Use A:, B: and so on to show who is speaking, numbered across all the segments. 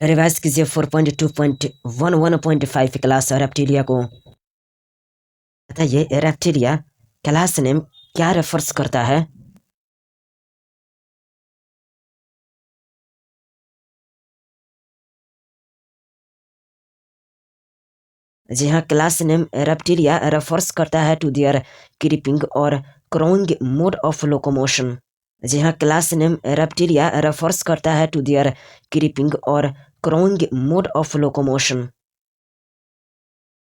A: Revise कीजिए 4.2.11.5 class reptilia को। बताइए रेप्टिलिया क्लास नेम क्या रेफर्स करता है? जी हाँ, क्लास नेम रेप्टिलिया रेफर्स करता है टू देयर क्रीपिंग और क्राउइंग मोड ऑफ लोकोमोशन। जी हाँ, क्लास नेम रेप्टिलिया रेफर्स करता है टू देयर क्रीपिंग और क्राउइंग मोड ऑफ लोकोमोशन।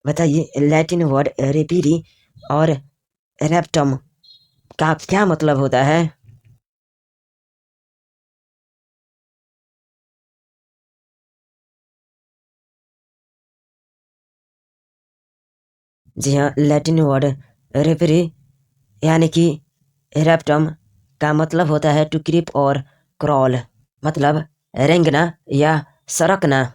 A: बताइए लैटिन वर्ड रेपिरी और रेप्टम का क्या मतलब होता है? जी हाँ, लैटिन वर्ड रेपरी यानी कि रेप्टम का मतलब होता है टू क्रीप और क्रॉल, मतलब रेंगना या सरकना।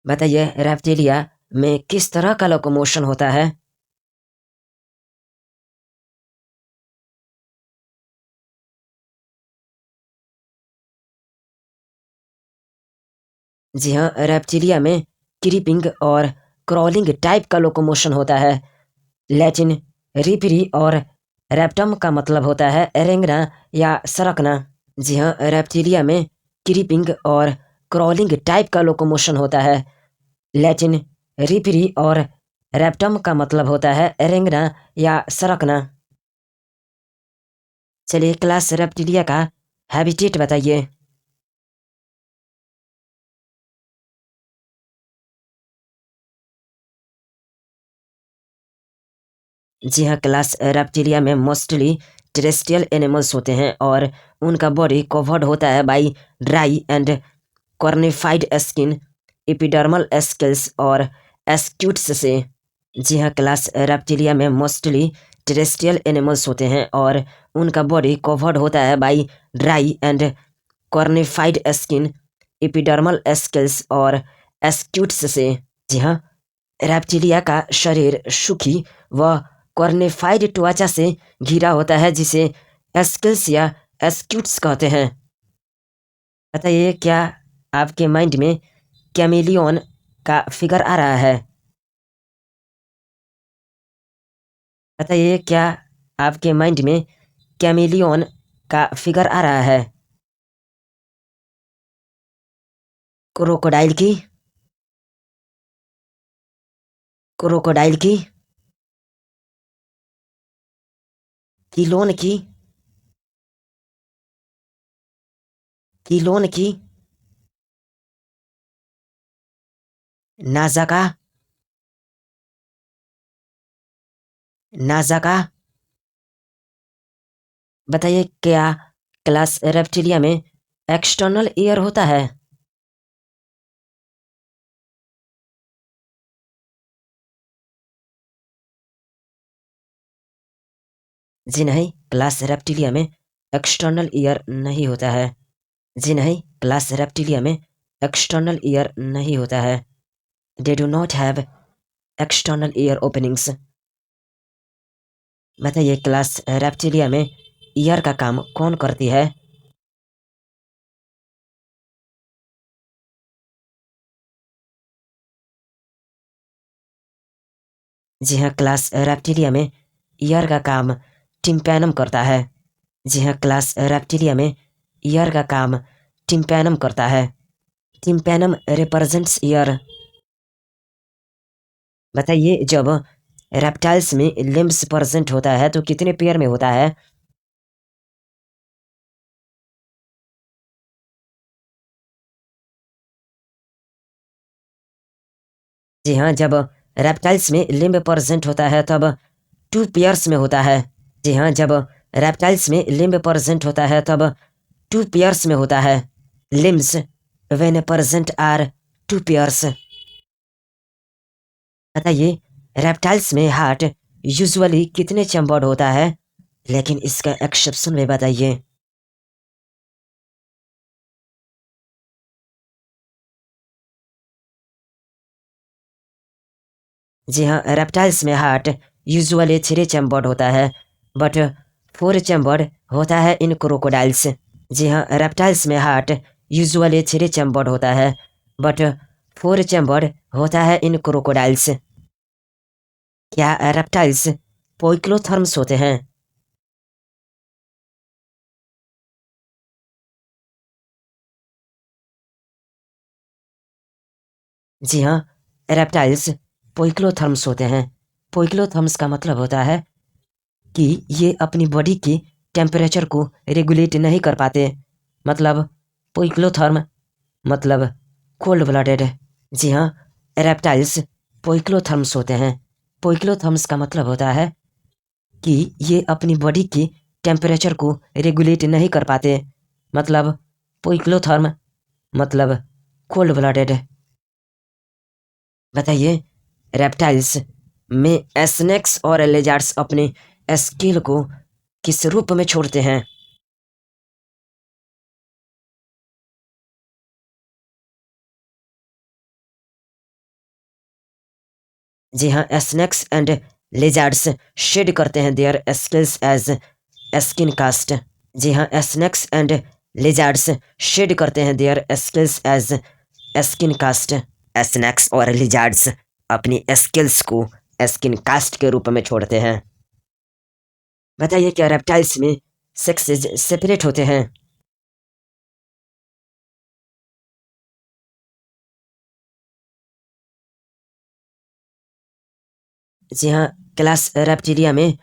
A: बताइए रेप्टिलिया में किस तरह का लोकोमोशन होता है? जी हाँ, रेप्टिलिया में क्रीपिंग और क्रॉलिंग टाइप का लोकोमोशन होता है। लैटिन रिपरी और रेप्टम का मतलब होता है रेंगना या सरकना। जी हाँ, रेप्टिलिया में क्रीपिंग और क्रॉलिंग टाइप का लोकोमोशन होता है। लैटिन रिपरी और रेप्टम का मतलब होता है रेंगना या सरकना। चलिए क्लास रेप्टिलिया का हैबिटेट बताइए। जी हाँ, क्लास रेप्टिलिया में मोस्टली टेरेस्ट्रियल एनिमल्स होते हैं और उनका बॉडी कवर्ड होता है by dry and cornified skin, epidermal scales और एस्क्यूट्स से। जी हाँ, क्लास रेप्टिलिया में मोस्टली टेरेस्ट्रियल एनिमल्स होते हैं और उनका बॉडी कवर्ड होता है by dry and cornified skin, epidermal scales और एस्क्यूट्स से। जी हाँ, रेप्टिलिया का शरीर सूखी व कॉर्निफाइड त्वचा से घिरा होता है जिसे एस्केल्स या एस्क्यूट्स कहते हैं। बताइए क्या आपके माइंड में कैमिलियन का फिगर आ रहा है? बताइए क्या आपके माइंड में कैमिलियन का फिगर आ रहा है? क्रोकोडाइल की, क्रोकोडाइल की, किलोन की, किलोन की, नाजाका, नाजाका। बताइए क्या क्लास रेप्टिलिया में एक्सटर्नल ईयर होता है? जी नहीं, क्लास रेप्टिलिया में एक्सटर्नल ईयर नहीं होता है। जी नहीं, क्लास रेप्टिलिया में एक्सटर्नल ईयर नहीं होता है। They do not have external ear openings. बताइए क्लास रेप्टिलिया में ईयर का काम कौन करती है? जी हाँ, क्लास रेप्टिलिया में ईयर का काम टिम्पैनम करता है। जी हाँ, क्लास रेप्टिलिया में ईयर का काम टिम्पैनम करता है। Tympanum represents year. बताइए जब रेप्टाइल्स में लिम्ब्स प्रेजेंट होता है तो कितने पेयर में होता है? जी हाँ, जब रेप्टाइल्स में लिम्ब प्रेजेंट होता है तब टू पेयर्स में होता है। जी हाँ, जब रेप्टाइल्स में लिम्ब प्रेजेंट होता है तब टू पेयर्स में होता है। Limbs when present are two pairs. बताइए रेप्टाइल्स में हार्ट यूजुअली कितने चैम्बर्ड होता है, लेकिन इसका एक्सेप्शन में बताइए। जी हाँ, रेप्टाइल्स में हार्ट यूजुअली थ्री चैम्बर्ड होता है बट फोर चैम्बर्ड होता है इन क्रोकोडाइल्स। जी हाँ, रेप्टाइल्स में हार्ट यूजुअली 3 चैम्बर्ड होता है बट 4 चैम्बर्ड होता है इन क्रोकोडाइल्स। क्या रेप्टाइल्स पोइक्लोथर्म्स होते हैं? जी हाँ, रेप्टाइल्स पोइक्लोथर्म्स होते हैं। पोइक्लोथर्म्स का मतलब होता है कि ये अपनी बॉडी की टेम्परेचर को रेगुलेट नहीं कर पाते। मतलब पोइक्लोथर्म मतलब कोल्ड ब्लडेड। जी हाँ, रेप्टाइल्स पोइक्लोथर्म्स होते हैं। पोइक्लोथर्म्स का मतलब होता है कि ये अपनी बॉडी की टेम्परेचर को रेगुलेट नहीं कर पाते। मतलब पोइक्लोथर्म मतलब कोल्ड ब्लडेड। बताइए, रेप्टाइल्स में स्नेक्स और लेजार्ड्स अपने स्केल को किस रूप में छोड़ते हैं? जी हाँ, स्नेक्स एंड लेजार्ड्स शेड करते हैं their scales as skin cast. जी हाँ, स्नेक्स एंड लिजार्ड्स शेड करते हैं their skills as skin cast. Snakes और लिजार्ड्स अपनी स्किल्स को स्किन कास्ट के रूप में छोड़ते हैं। बताइए, क्या रेप्टाइल्स में सेक्सेस सेपरेट होते हैं? जी हाँ, क्लास रेप्टिलिया में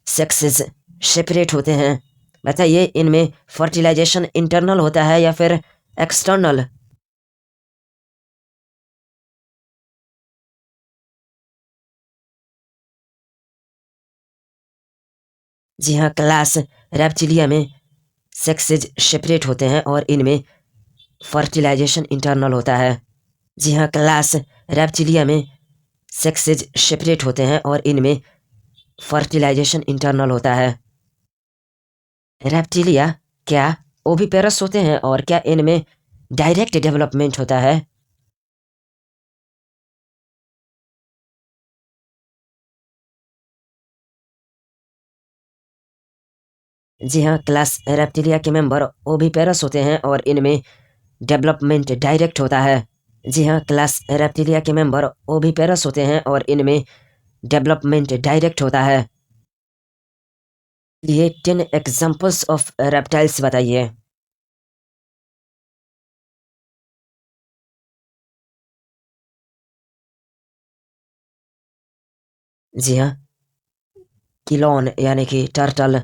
A: सेक्सेस सेपरेट होते हैं। बताइए, इनमें फर्टिलाइजेशन इंटरनल होता है या फिर एक्सटर्नल? जी हाँ, क्लास रेप्टिलिया में सेक्सेज सेपरेट होते हैं और इनमें फर्टिलाइजेशन इंटरनल होता है। जी हाँ, क्लास रेप्टिलिया में सेक्सेज सेपरेट होते हैं और इनमें फर्टिलाइजेशन इंटरनल होता है। रेप्टिलिया क्या ओविपेरस होते हैं और क्या इनमें डायरेक्ट डेवलपमेंट होता है? जी हाँ, क्लास रेप्टिलिया के मेंबर ओविपेरस होते हैं और इनमें डेवलपमेंट डायरेक्ट होता है। जी हाँ, क्लास रेप्टिलिया के मेंबर ओविपेरस होते हैं और इनमें डेवलपमेंट डायरेक्ट होता है। ये 10 एग्जांपल्स ऑफ रेप्टाइल्स बताइए। जी हाँ, किलोन यानी कि टर्टल,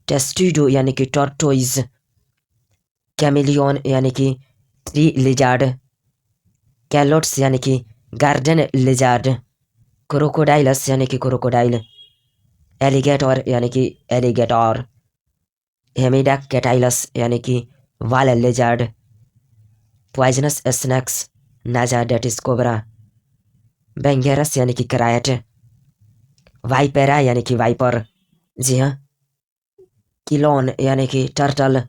A: टेस्टुडो यानी कि टॉर्टोइज, कैमिलियन यानी कि ट्री लिजार्ड, कैलोट्स यानी कि गार्डन लिजार्ड, क्रोकोडाइलस यानी कि क्रोकोडाइल, एलिगेटर यानी कि एलिगेटर, हेमिडा कैटाइलस यानी कि वाल लिजार्ड, पॉइजनस स्नैक्स नाजा डेटिस कोबरा, बेंगेरस यानी कि करायट, वाइपेरा यानी कि वाइपर। जी हाँ, किलोन यानी कि टर्टल,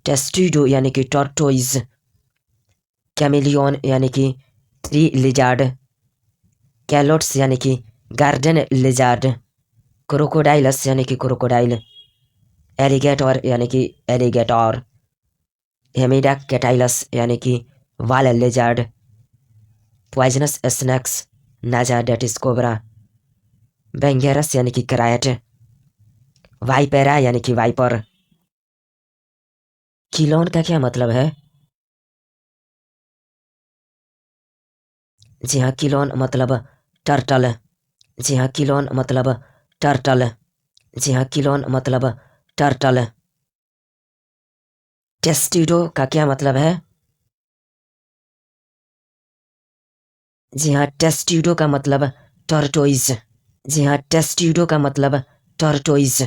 A: टेस्टुडो यानी कि टॉर्टोइज, कैमिलियन यानी कि ट्री लिजार्ड, कैलोट्स यानी कि गार्डन लिजार्ड, क्रोकोडाइलस यानी कि क्रोकोडाइल, एलिगेटर यानी कि एलिगेटर, हेमिडा कैटाइलस यानी कि वाल लिजार्ड, पॉइजनस स्नैक्स नाजा डेटिस कोबरा, बेंगेरस यानी कि करायट, वाइपेरा यानी कि वाइपर। किलोन का क्या मतलब है? जी हाँ, किलोन मतलब टर्टल। जी हाँ, किलोन मतलब टर्टल। जी हाँ, किलोन मतलब टर्टल। टेस्टिडो का क्या मतलब है? जी हाँ, टेस्टिडो का मतलब टर्टोइज। जी हाँ, टेस्टिडो का मतलब टर्टोइज।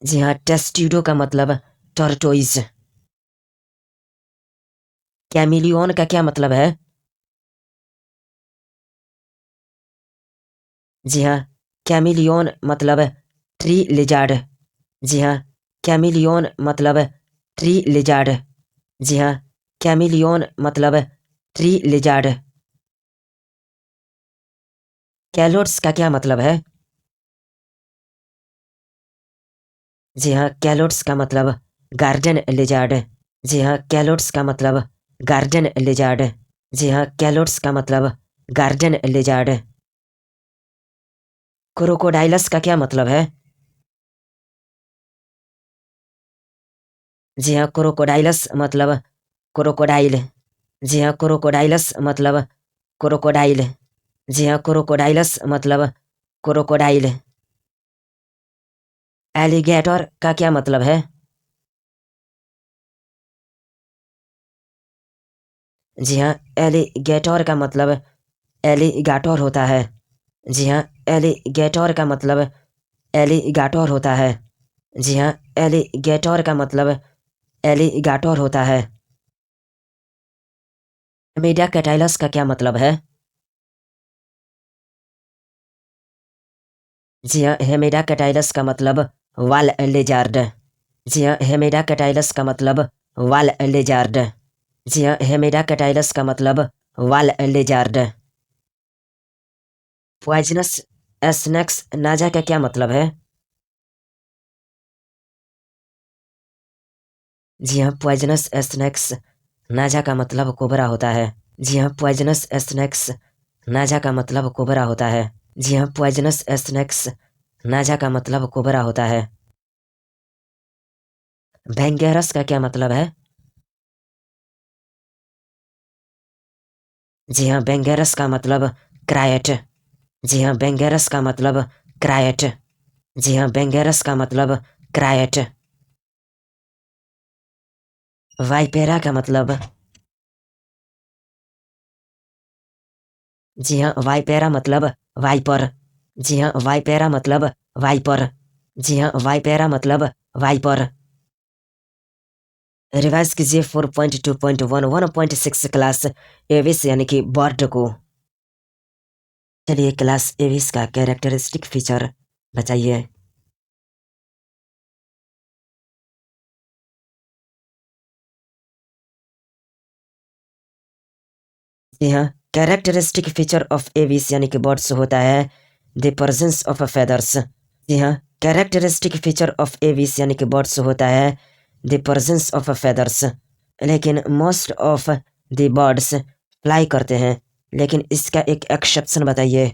A: जी हाँ, टेस्टिडो का मतलब टर्टोइज। कैमिलियन का क्या मतलब है? जी हाँ, कैमिलियन मतलब ट्री लिजार्ड। जी हाँ, कैमिलियन मतलब ट्री लिजार्ड। जी हाँ, कैमिलियन मतलब ट्री लिजार्ड। कैलोट्स का क्या मतलब है? जी हाँ, कैलोट्स का मतलब गार्डन लिजार्ड। जी हाँ, कैलोट्स का मतलब गार्डन लिजार्ड। जी हाँ, कैलोट्स का मतलब गार्डन लिजार्ड। क्रोकोडाइलस का क्या मतलब है? जी हाँ, क्रोकोडाइलस मतलब क्रोकोडाइल। जी हाँ, क्रोकोडाइलस मतलब क्रोकोडाइल। जी हाँ, क्रोकोडाइलस मतलब क्रोकोडाइल। एलिगेटर का क्या मतलब है? जी हाँ, एलिगेटर का मतलब एलिगाटर होता है। जी हाँ, एलिगेटर का मतलब एलिगाटर होता है। जी हाँ, एलिगेटर का मतलब एलिगाटर होता है। मीडिया कैटाइलस का क्या मतलब है? जी हाँ, हेमिडा कैटाइलस का मतलब वाल लेजार्ड। जी हाँ, हेमिडा कैटाइलस का मतलब वाल लेजार्ड। जी हाँ, हेमिडा कैटाइलस का मतलब वाल लेजार्ड। पॉइजनस स्नैक्स नाजा का क्या मतलब है? जी हाँ, पॉइजनस स्नैक्स नाजा का मतलब कोबरा होता है। जी हाँ, पॉइजनस स्नैक्स नाजा का मतलब कोबरा होता है। जी हाँ, पॉइजनस स्नैक्स नाजा का मतलब कोबरा होता है। वेंगेरस का क्या मतलब है? जी हाँ, वेंगेरस का मतलब क्रायट। जी हाँ, वेंगेरस का मतलब क्रायट। जी हाँ, वेंगेरस का मतलब क्रायट। वाइपेरा का मतलब। जी हाँ, वाइपेरा मतलब वाइपर। जी हाँ, वाइपेरा मतलब वाइपर। जी हाँ, वाइपेरा मतलब वाइपर। रिवाइज कीजिए 4.2.1 1.6 क्लास एविस यानी कि बर्ड को। चलिए, क्लास एविस का कैरेक्टरिस्टिक फीचर बताइए। जी हाँ, कैरेक्टरिस्टिक फीचर ऑफ एविस यानी कि बर्ड्स होता है द प्रेजेंस ऑफ फेदर्स। जी हाँ, कैरेक्टरिस्टिक फीचर ऑफ एविस यानी कि बर्ड्स होता है द प्रेजेंस ऑफ फेदर्स। लेकिन most of the birds fly करते हैं, लेकिन इसका एक एक्सेप्शन बताइए।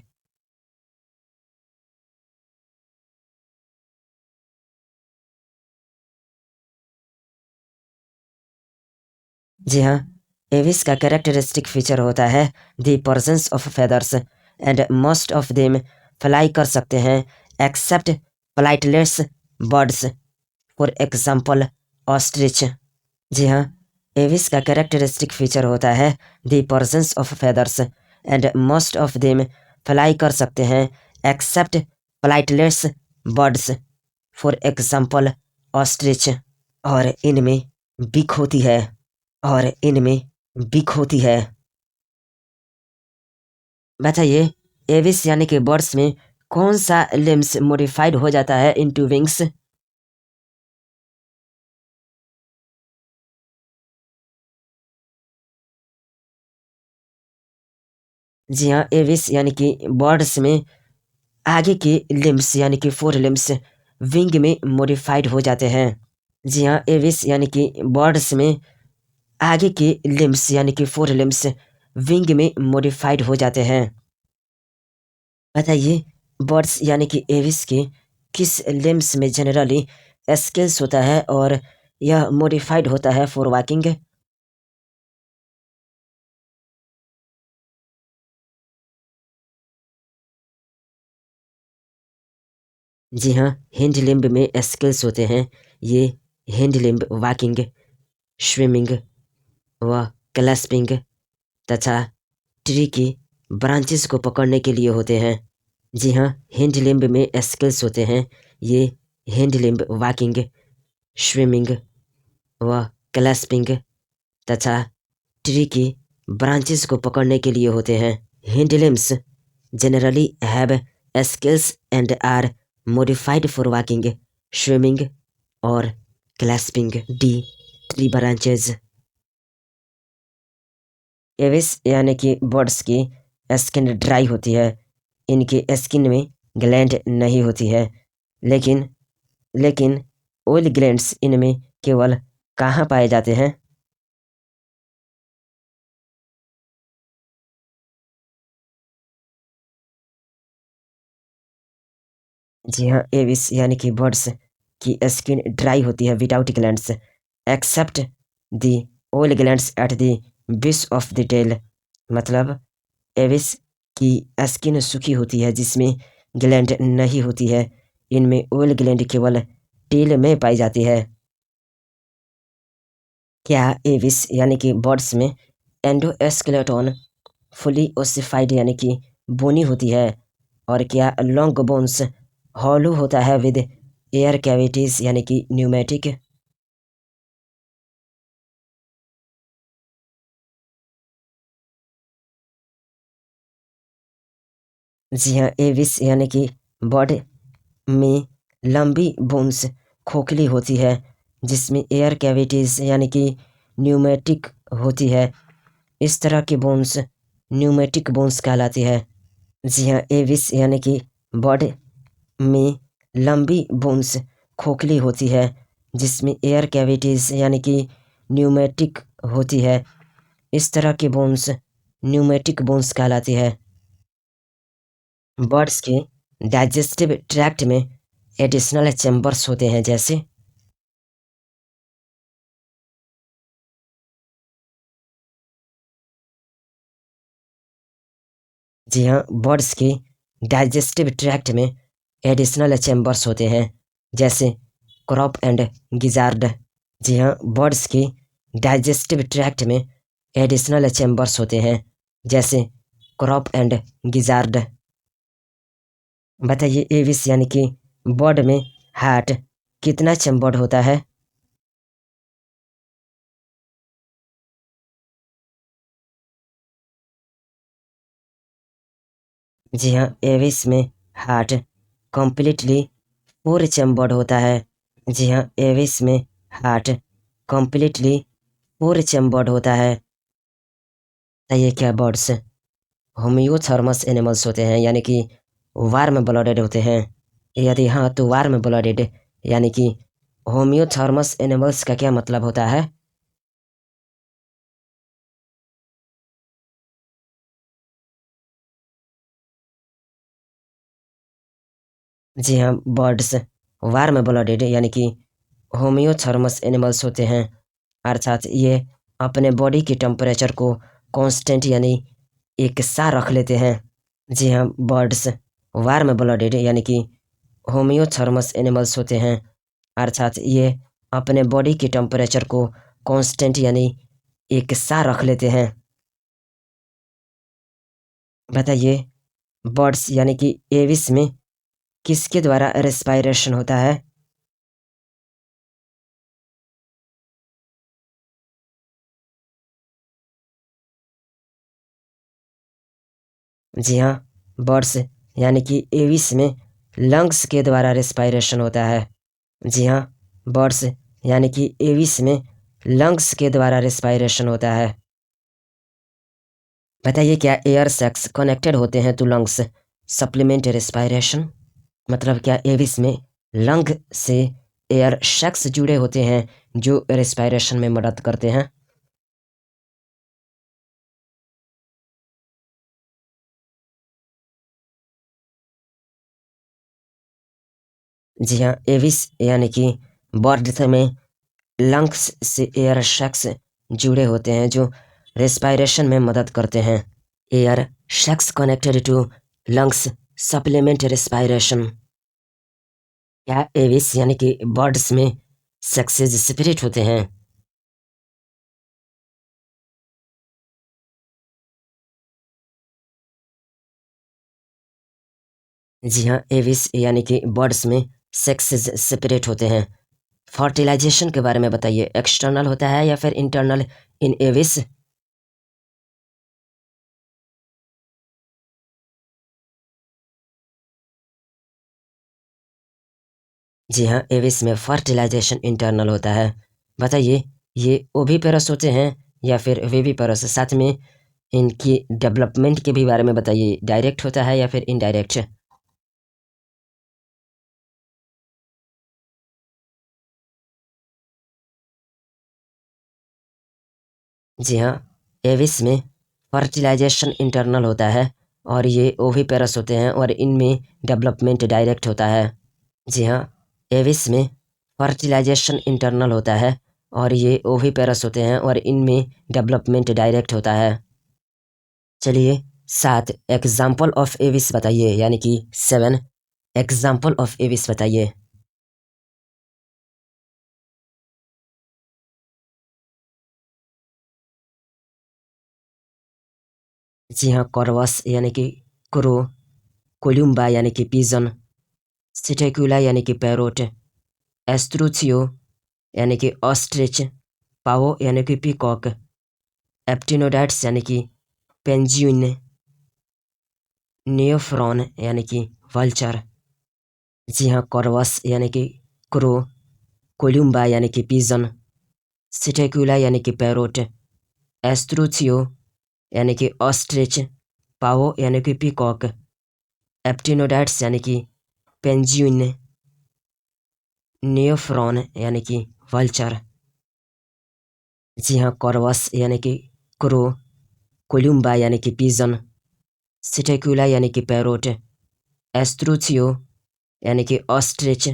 A: जी हाँ, एविस का कैरेक्टरिस्टिक फीचर होता है the presence of feathers and most of them fly कर सकते हैं except flightless birds, for example ostrich. जी हाँ, एविस का कैरेक्टरिस्टिक फीचर होता है the presence of feathers and most of them fly कर सकते हैं except flightless birds, for example ostrich. और इनमें बिक होती है। और इनमें बिक होती है। बताइए, एविस यानी कि बर्ड्स में कौन सा लिम्स मॉडिफाइड हो जाता है इनटू विंग्स? जी हाँ, एविस यानी कि बर्ड्स में आगे के लिम्स यानी कि फोर लिम्स विंग में मॉडिफाइड हो जाते हैं। जी हाँ, एविस यानी कि बर्ड्स में आगे के लिम्स यानी कि फोर लिम्स विंग में मॉडिफाइड हो जाते हैं। बताइए, बर्ड्स यानी कि एविस के किस लिम्स में जनरली स्किल्स होता है और यह मॉडिफाइड होता है फॉर वॉकिंग? जी हाँ, हिंड लिम्ब में स्किल्स होते हैं। ये हिंड लिम्ब वॉकिंग, स्विमिंग व क्लैस्पिंग तथा ट्री की ब्रांचेस को पकड़ने के लिए होते हैं। जी हाँ, हिंड लिम्ब में स्किल्स होते हैं। ये हिंड लिम्ब वॉकिंग, स्विमिंग व क्लैस्पिंग तथा ट्री की ब्रांचेस को पकड़ने के लिए होते हैं। Hind limbs generally have skills and are modified for walking, swimming or clasping the tree branches. Aves यानी कि बर्ड्स की स्किन ड्राई होती है। इनकी स्किन में ग्लैंड नहीं होती है। लेकिन लेकिन ऑयल ग्लैंड्स इनमें केवल कहाँ पाए जाते हैं? जी हाँ, एविस यानी कि बर्ड्स की स्किन ड्राई होती है without glands except the oil glands at the base of the tail. मतलब एविस की स्किन सूखी होती है जिसमें ग्लैंड नहीं होती है। इनमें ऑयल ग्लैंड केवल टेल में पाई जाती है। क्या एविस यानी कि बर्ड्स में एंडोस्केलेटन फुली ओसिफाइड यानी कि बोनी होती है? और क्या लॉन्ग बोन्स हॉलो होता है विद एयर कैविटीज यानी कि न्यूमेटिक? जी हाँ, एविस यानी कि बर्ड में लंबी बोन्स खोखली होती है जिसमें एयर कैविटीज यानी कि न्यूमेटिक होती है। इस तरह की बोन्स न्यूमेटिक बोन्स कहलाती है। जी हाँ, एविस यानी कि बर्ड में लंबी बोन्स खोखली होती है जिसमें एयर कैविटीज यानी कि न्यूमेटिक होती है। इस तरह की बोन्स न्यूमेटिक बोन्स कहलाती है। बर्ड्स के डाइजेस्टिव ट्रैक्ट में एडिशनल चैम्बर्स होते हैं जैसे? जी हाँ, बर्ड्स के डाइजेस्टिव ट्रैक्ट में एडिशनल चैम्बर्स होते हैं जैसे क्रॉप एंड गिजार्ड। जी हाँ, बर्ड्स के डाइजेस्टिव ट्रैक्ट में एडिशनल चैम्बर्स होते हैं जैसे क्रॉप एंड गिजार्ड। बताइए, एविस यानी कि बर्ड में हार्ट कितना चैम्बर्ड होता है? जी हाँ, एविस में हार्ट कम्प्लीटली फोर चैम्बर्ड होता है। जी हाँ, एविस में हार्ट कम्प्लीटली फोर चैम्बर्ड होता है। बताइए, क्या बर्ड्स होम्योथर्मस एनिमल्स होते हैं यानी कि वार्म ब्लडेड होते हैं? यदि हाँ, तो वार्म ब्लडेड यानी कि होम्योथर्मस एनिमल्स का क्या मतलब होता है? जी हाँ, बर्ड्स वार्म ब्लडेड यानी कि होम्योथर्मस एनिमल्स होते हैं, अर्थात ये अपने बॉडी की टेम्परेचर को कांस्टेंट यानी एक सा रख लेते हैं। जी हाँ, बर्ड्स वार्म ब्लडेड यानी कि होम्योथर्मस एनिमल्स होते हैं, अर्थात ये अपने बॉडी की टेम्परेचर को कांस्टेंट यानी एक सा रख लेते हैं। बताइए, बर्ड्स यानी कि एविस में किसके द्वारा रेस्पायरेशन होता है? जी हाँ, बर्ड्स यानी कि एविस में लंग्स के द्वारा रेस्पायरेशन होता है। जी हाँ, बर्ड्स यानी कि एविस में लंग्स के द्वारा रेस्पायरेशन होता है। बताइए, क्या एयर सैक्स कनेक्टेड होते हैं टू लंग्स सप्लीमेंट रेस्पायरेशन? मतलब क्या एविस में लंग से एयर सैक्स जुड़े होते हैं जो रेस्पायरेशन में मदद करते हैं? जी हाँ, एविस यानी कि बर्ड्स में लंग्स से एयर सैक्स जुड़े होते हैं जो रेस्पायरेशन में मदद करते हैं। Air sacs connected to lungs supplement respiration. क्या एविस यानी कि बर्ड्स में सक्सेस सेपरेट होते हैं? जी हाँ, एविस यानी कि बर्ड्स में सेक्सेस सेपरेट होते हैं। फर्टिलाइजेशन के बारे में बताइए, एक्सटर्नल होता है या फिर इंटरनल इन एविस? जी हाँ, एविस में फर्टिलाइजेशन इंटरनल होता है। बताइए, ये ओविपेरस होते हैं या फिर वेविपेरस? साथ में इनकी डेवलपमेंट के भी बारे में बताइए, डायरेक्ट होता है या फिर इनडायरेक्ट? जी हाँ, एविस में फर्टिलाइजेशन इंटरनल होता है और ये ओविपेरस होते हैं और इनमें डेवलपमेंट डायरेक्ट होता है। जी हाँ, एविस में फर्टिलाइजेशन इंटरनल होता है और ये ओविपेरस होते हैं और इनमें डेवलपमेंट डायरेक्ट होता है। चलिए 7 एग्जाम्पल ऑफ एविस बताइए, यानी कि 7 एग्जाम्पल ऑफ एविस बताइए। जी हाँ, कॉर्वस यानी कि क्रो, कोलुम्बा यानी कि पिजन, सिटेक्युला यानी कि पैरोट, एस्ट्रुचियो यानी कि ऑस्ट्रिच, पाओ यानी कि पीकॉक, एप्टिनोडाइट्स यानी कि पेंजुइन, नियोफ्रॉन यानी कि वल्चर। जी हाँ, कॉर्वस यानी कि क्रो, कोलुम्बा यानी कि पिजन, सिटेक्युला यानी कि पैरोट, एस्ट्रुचियो यानी कि ऑस्ट्रिच, पाओ यानी कि पीकॉक, एप्टिनोडाइट्स यानी कि पेंजुइन, नियोफ्रॉन यानी कि वल्चर। जी हाँ, कॉर्वस यानी कि क्रो, कोलुम्बा यानी कि पिजन, सिटेक्युला यानी कि पैरोट, एस्ट्रुचियो यानी कि ऑस्ट्रिच,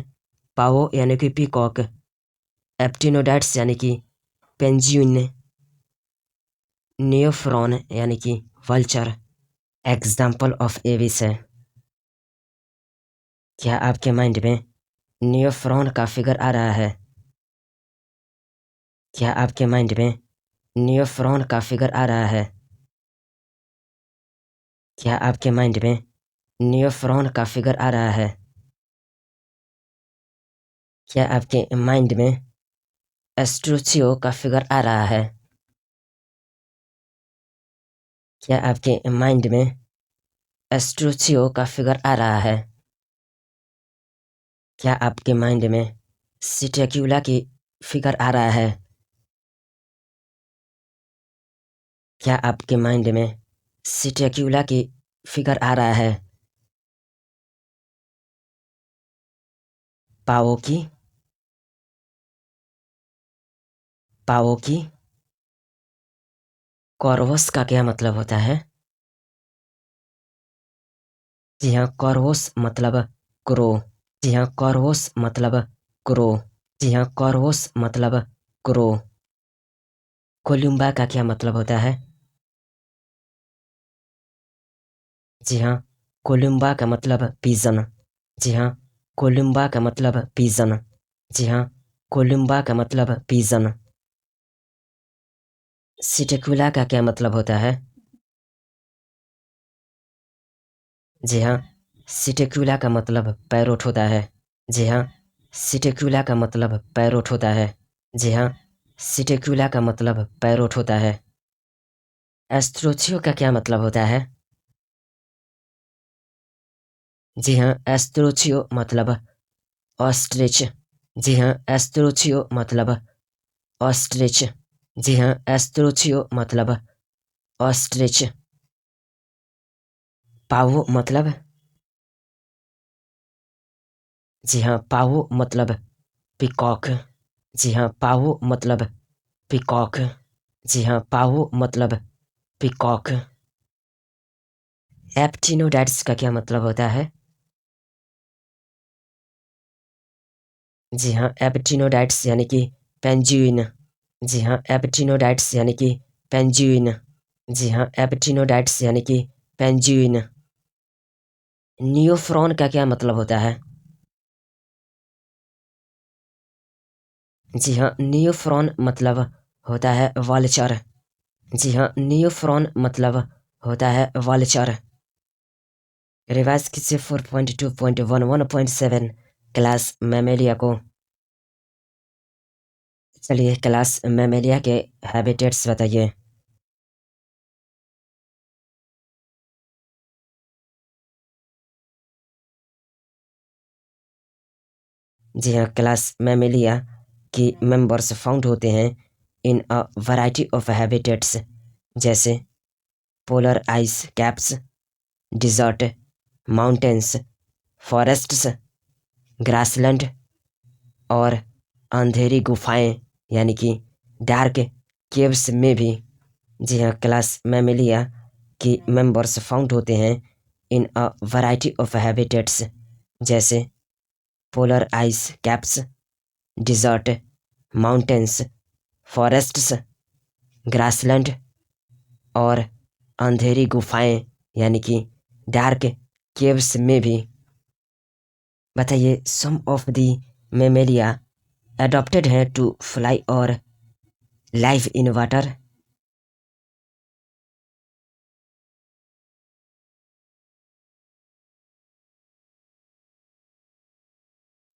A: पाओ यानी कि पीकॉक, एप्टिनोडाइट्स यानी कि पेंजुइन, नियोफ्रॉन यानी कि वल्चर। एग्जाम्पल ऑफ एविस है। क्या आपके माइंड में नियोफ्रॉन का फिगर आ रहा है? क्या आपके माइंड में नियोफ्रॉन का फिगर आ रहा है? क्या आपके माइंड में नियोफ्रॉन का फिगर आ रहा है? क्या आपके माइंड में एस्ट्रुचियो का फिगर आ रहा है? क्या आपके माइंड में एस्ट्रुचियो का फिगर आ रहा है? क्या आपके माइंड में सिटेक्युला की फिगर आ रहा है? क्या आपके माइंड में सिटेक्युला की फिगर आ रहा है? पाओ की, पाओ की। कॉर्वस का क्या मतलब होता है? जी हाँ, कॉर्वस मतलब क्रो। जी हाँ, कॉर्वस मतलब क्रो। जी हाँ, कॉर्वस मतलब क्रो। कोलुम्बा का क्या मतलब होता है? जी हाँ, कोलुम्बा का मतलब पिजन। जी हाँ, कोलुम्बा का मतलब पिजन। जी हाँ, कोलुम्बा का मतलब पिजन। सिटेक्युला का क्या मतलब होता है? जी हाँ, सिटेक्युला का मतलब पैरोट होता है। जी हाँ, सिटेक्युला का मतलब पैरोट होता है। जी हाँ, सिटेक्युला का मतलब पैरोट होता है। एस्ट्रोचियो का क्या मतलब होता है? जी हाँ, एस्ट्रोचियो मतलब ऑस्ट्रिच। जी हाँ, एस्ट्रोचियो मतलब ऑस्ट्रिच। जी हाँ, एस्ट्रोचियो मतलब ऑस्ट्रिच। पावो मतलब? जी हाँ, पावो मतलब पिकॉक। जी हाँ, पावो मतलब पिकॉक। जी हाँ, पावो मतलब पिकॉक। एप्टिनोडाइट्स का क्या मतलब होता है? जी हाँ, एप्टिनोडाइट्स यानी कि पेंजुइन। जी हाँ, एप्टिनोडाइट्स यानी कि पेंजुइन। जी हाँ, एप्टिनोडाइट्स यानी कि पेंजुइन। नियोफ्रॉन का क्या मतलब होता है? जी हाँ, नियोफ्रॉन मतलब होता है वल्चर। जी हाँ, नियोफ्रॉन मतलब होता है वल्चर। रिवाइज कीजिए 4.2.11.7 क्लास मैमेलिया को। चलिए क्लास मैमेलिया के हैबिटेट्स बताइए। जी हाँ, क्लास मैमेलिया की मेंबर्स फाउंड होते हैं in a variety of habitats, जैसे polar ice caps, desert, mountains, forests, grassland और अंधेरी गुफाएं यानी कि डार्क केव्स में भी। जी हाँ, क्लास मैमेलिया आपके मेंबर्स फाउंड होते हैं in a variety of habitats, जैसे polar ice caps, desert, mountains, forests, grassland और अंधेरी गुफाएं यानी कि डार्क केव्स में भी। बताइए, सम ऑफ दी मेमेलिया अडॉप्टेड है टू फ्लाई और लाइव इन वाटर।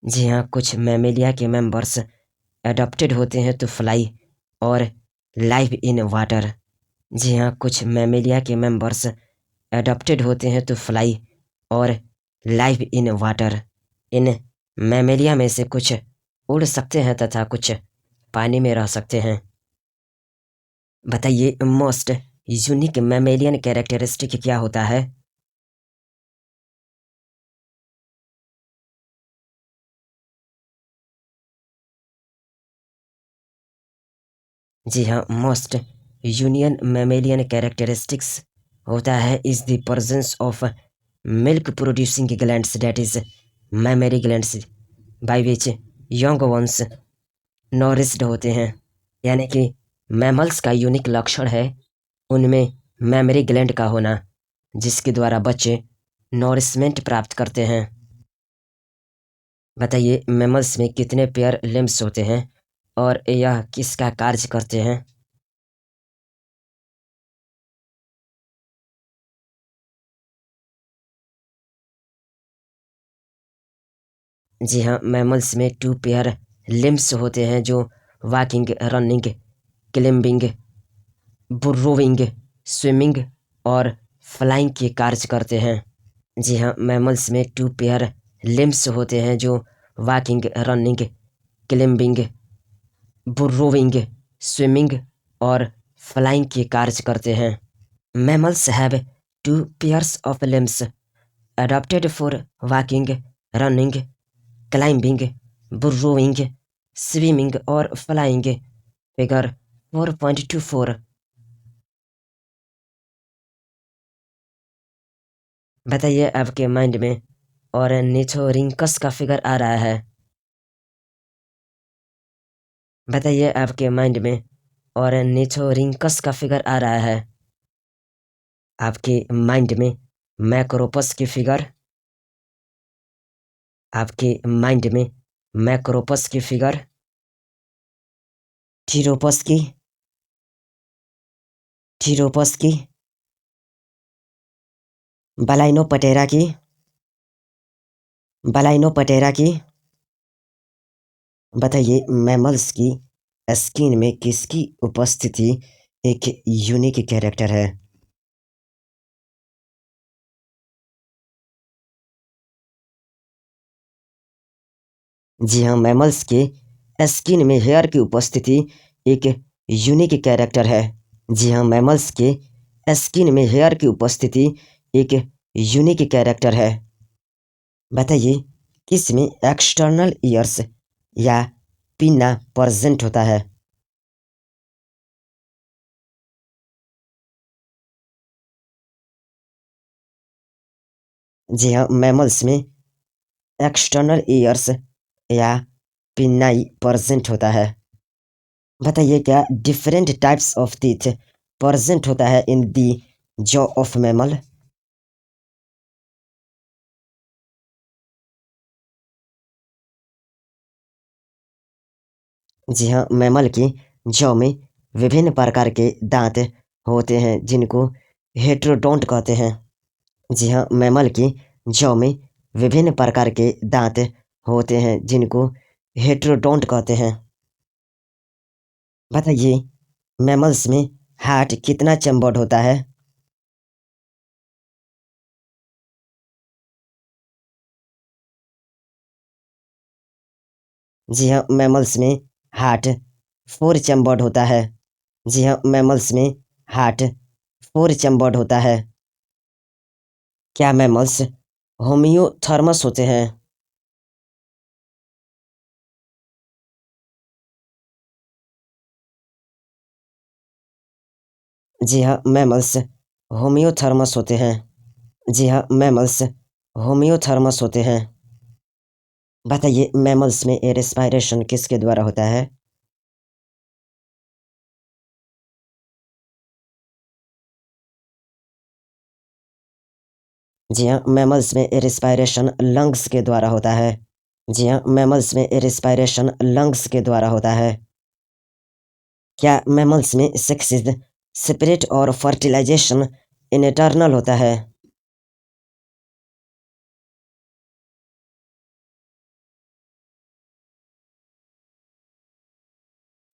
A: जी हाँ, कुछ मेमेलिया के मेंबर्स अडॉप्टेड होते हैं टू फ्लाई और लाइव इन वाटर। जी हाँ, कुछ मेमेलिया के मेंबर्स अडॉप्टेड होते हैं टू फ्लाई और live in water. In Mammalia में से कुछ उड़ सकते हैं तथा कुछ पानी में रह सकते हैं। बताइए, मोस्ट यूनिक मेमेलियन कैरेक्टरिस्टिक क्या होता है? जी हाँ, मोस्ट यूनियन मेमेलियन कैरेक्टरिस्टिक्स होता है is the presence of milk producing glands, that is mammary glands, by which young ones nourished होते हैं। यानी कि मैमल्स का यूनिक लक्षण है उनमें मेमरी ग्लैंड का होना, जिसके द्वारा बच्चे नॉरिशमेंट प्राप्त करते हैं। बताइए, मैमल्स में कितने पेयर लिम्स होते हैं और यह किसका कार्य करते हैं? जी हाँ, मैमल्स में टू पेयर लिम्स होते हैं जो वॉकिंग, रनिंग, क्लिम्बिंग, बुर्रोविंग, स्विमिंग और फ्लाइंग के कार्य करते हैं। जी हाँ, मैमल्स में टू पेयर लिम्स होते हैं जो वॉकिंग, रनिंग, क्लिम्बिंग, बुर्रोविंग, स्विमिंग और फ्लाइंग के कार्य करते हैं। Mammals have two pairs of limbs adapted for walking, running, climbing, burrowing, swimming और flying. फिगर 4.24। बताइए, आपके माइंड में और निथोरिंकस का फिगर आ रहा है। बताइए, आपके माइंड में और निथोरिंकस का फिगर आ रहा है। आपके माइंड में मैक्रोपस की फिगर, आपके माइंड में मैक्रोपस की फिगर, थीरोपस की, थीरोपस की, बलाइनोपटेरा की, बलाइनोपटेरा की। बताइए, मैमल्स की स्किन में किसकी उपस्थिति एक यूनिक कैरेक्टर है? जी हाँ, मैमल्स के स्किन में हेयर की उपस्थिति एक यूनिक कैरेक्टर है। जी हाँ, मैमल्स के स्किन में हेयर की उपस्थिति एक यूनिक कैरेक्टर है। बताइए, किसमें एक्सटर्नल ईयर्स या पिन्ना प्रेजेंट होता है? जी हाँ, मैमल्स में एक्सटर्नल ईयर्स या पिन्नाई प्रेजेंट होता है। बताइए, क्या different types of teeth present होता है इन दी जॉ ऑफ मैमल? जी हाँ, मैमल की जॉ में विभिन्न प्रकार के दांत होते हैं जिनको हेट्रोडोंट कहते हैं। जी हाँ, मैमल की जॉ में विभिन्न प्रकार के दांत होते हैं जिनको हेट्रोडोंट कहते हैं। बताइए, मैमल्स में हार्ट कितना चैम्बर्ड होता है? जी हाँ, मैमल्स में हार्ट 4 चैम्बर्ड होता है। जी हाँ, मैमल्स में हार्ट 4 चैम्बर्ड होता है। क्या मैमल्स होमियोथर्मस होते हैं? जी हाँ, मैमल्स होम्योथर्मस होते हैं। जी हाँ, मैमल्स होम्योथर्मस होते हैं। बताइए मैमल्स में एयर रेस्पायरेशन किसके द्वारा होता है? जी हाँ, मैमल्स में एयर रेस्पायरेशन लंग्स के द्वारा होता है। जी हाँ, मैमल्स में एयर रेस्पायरेशन लंग्स के द्वारा होता है। क्या मैमल्स में सेक्सिस सेपरेट और फर्टिलाइजेशन इनटर्नल होता है?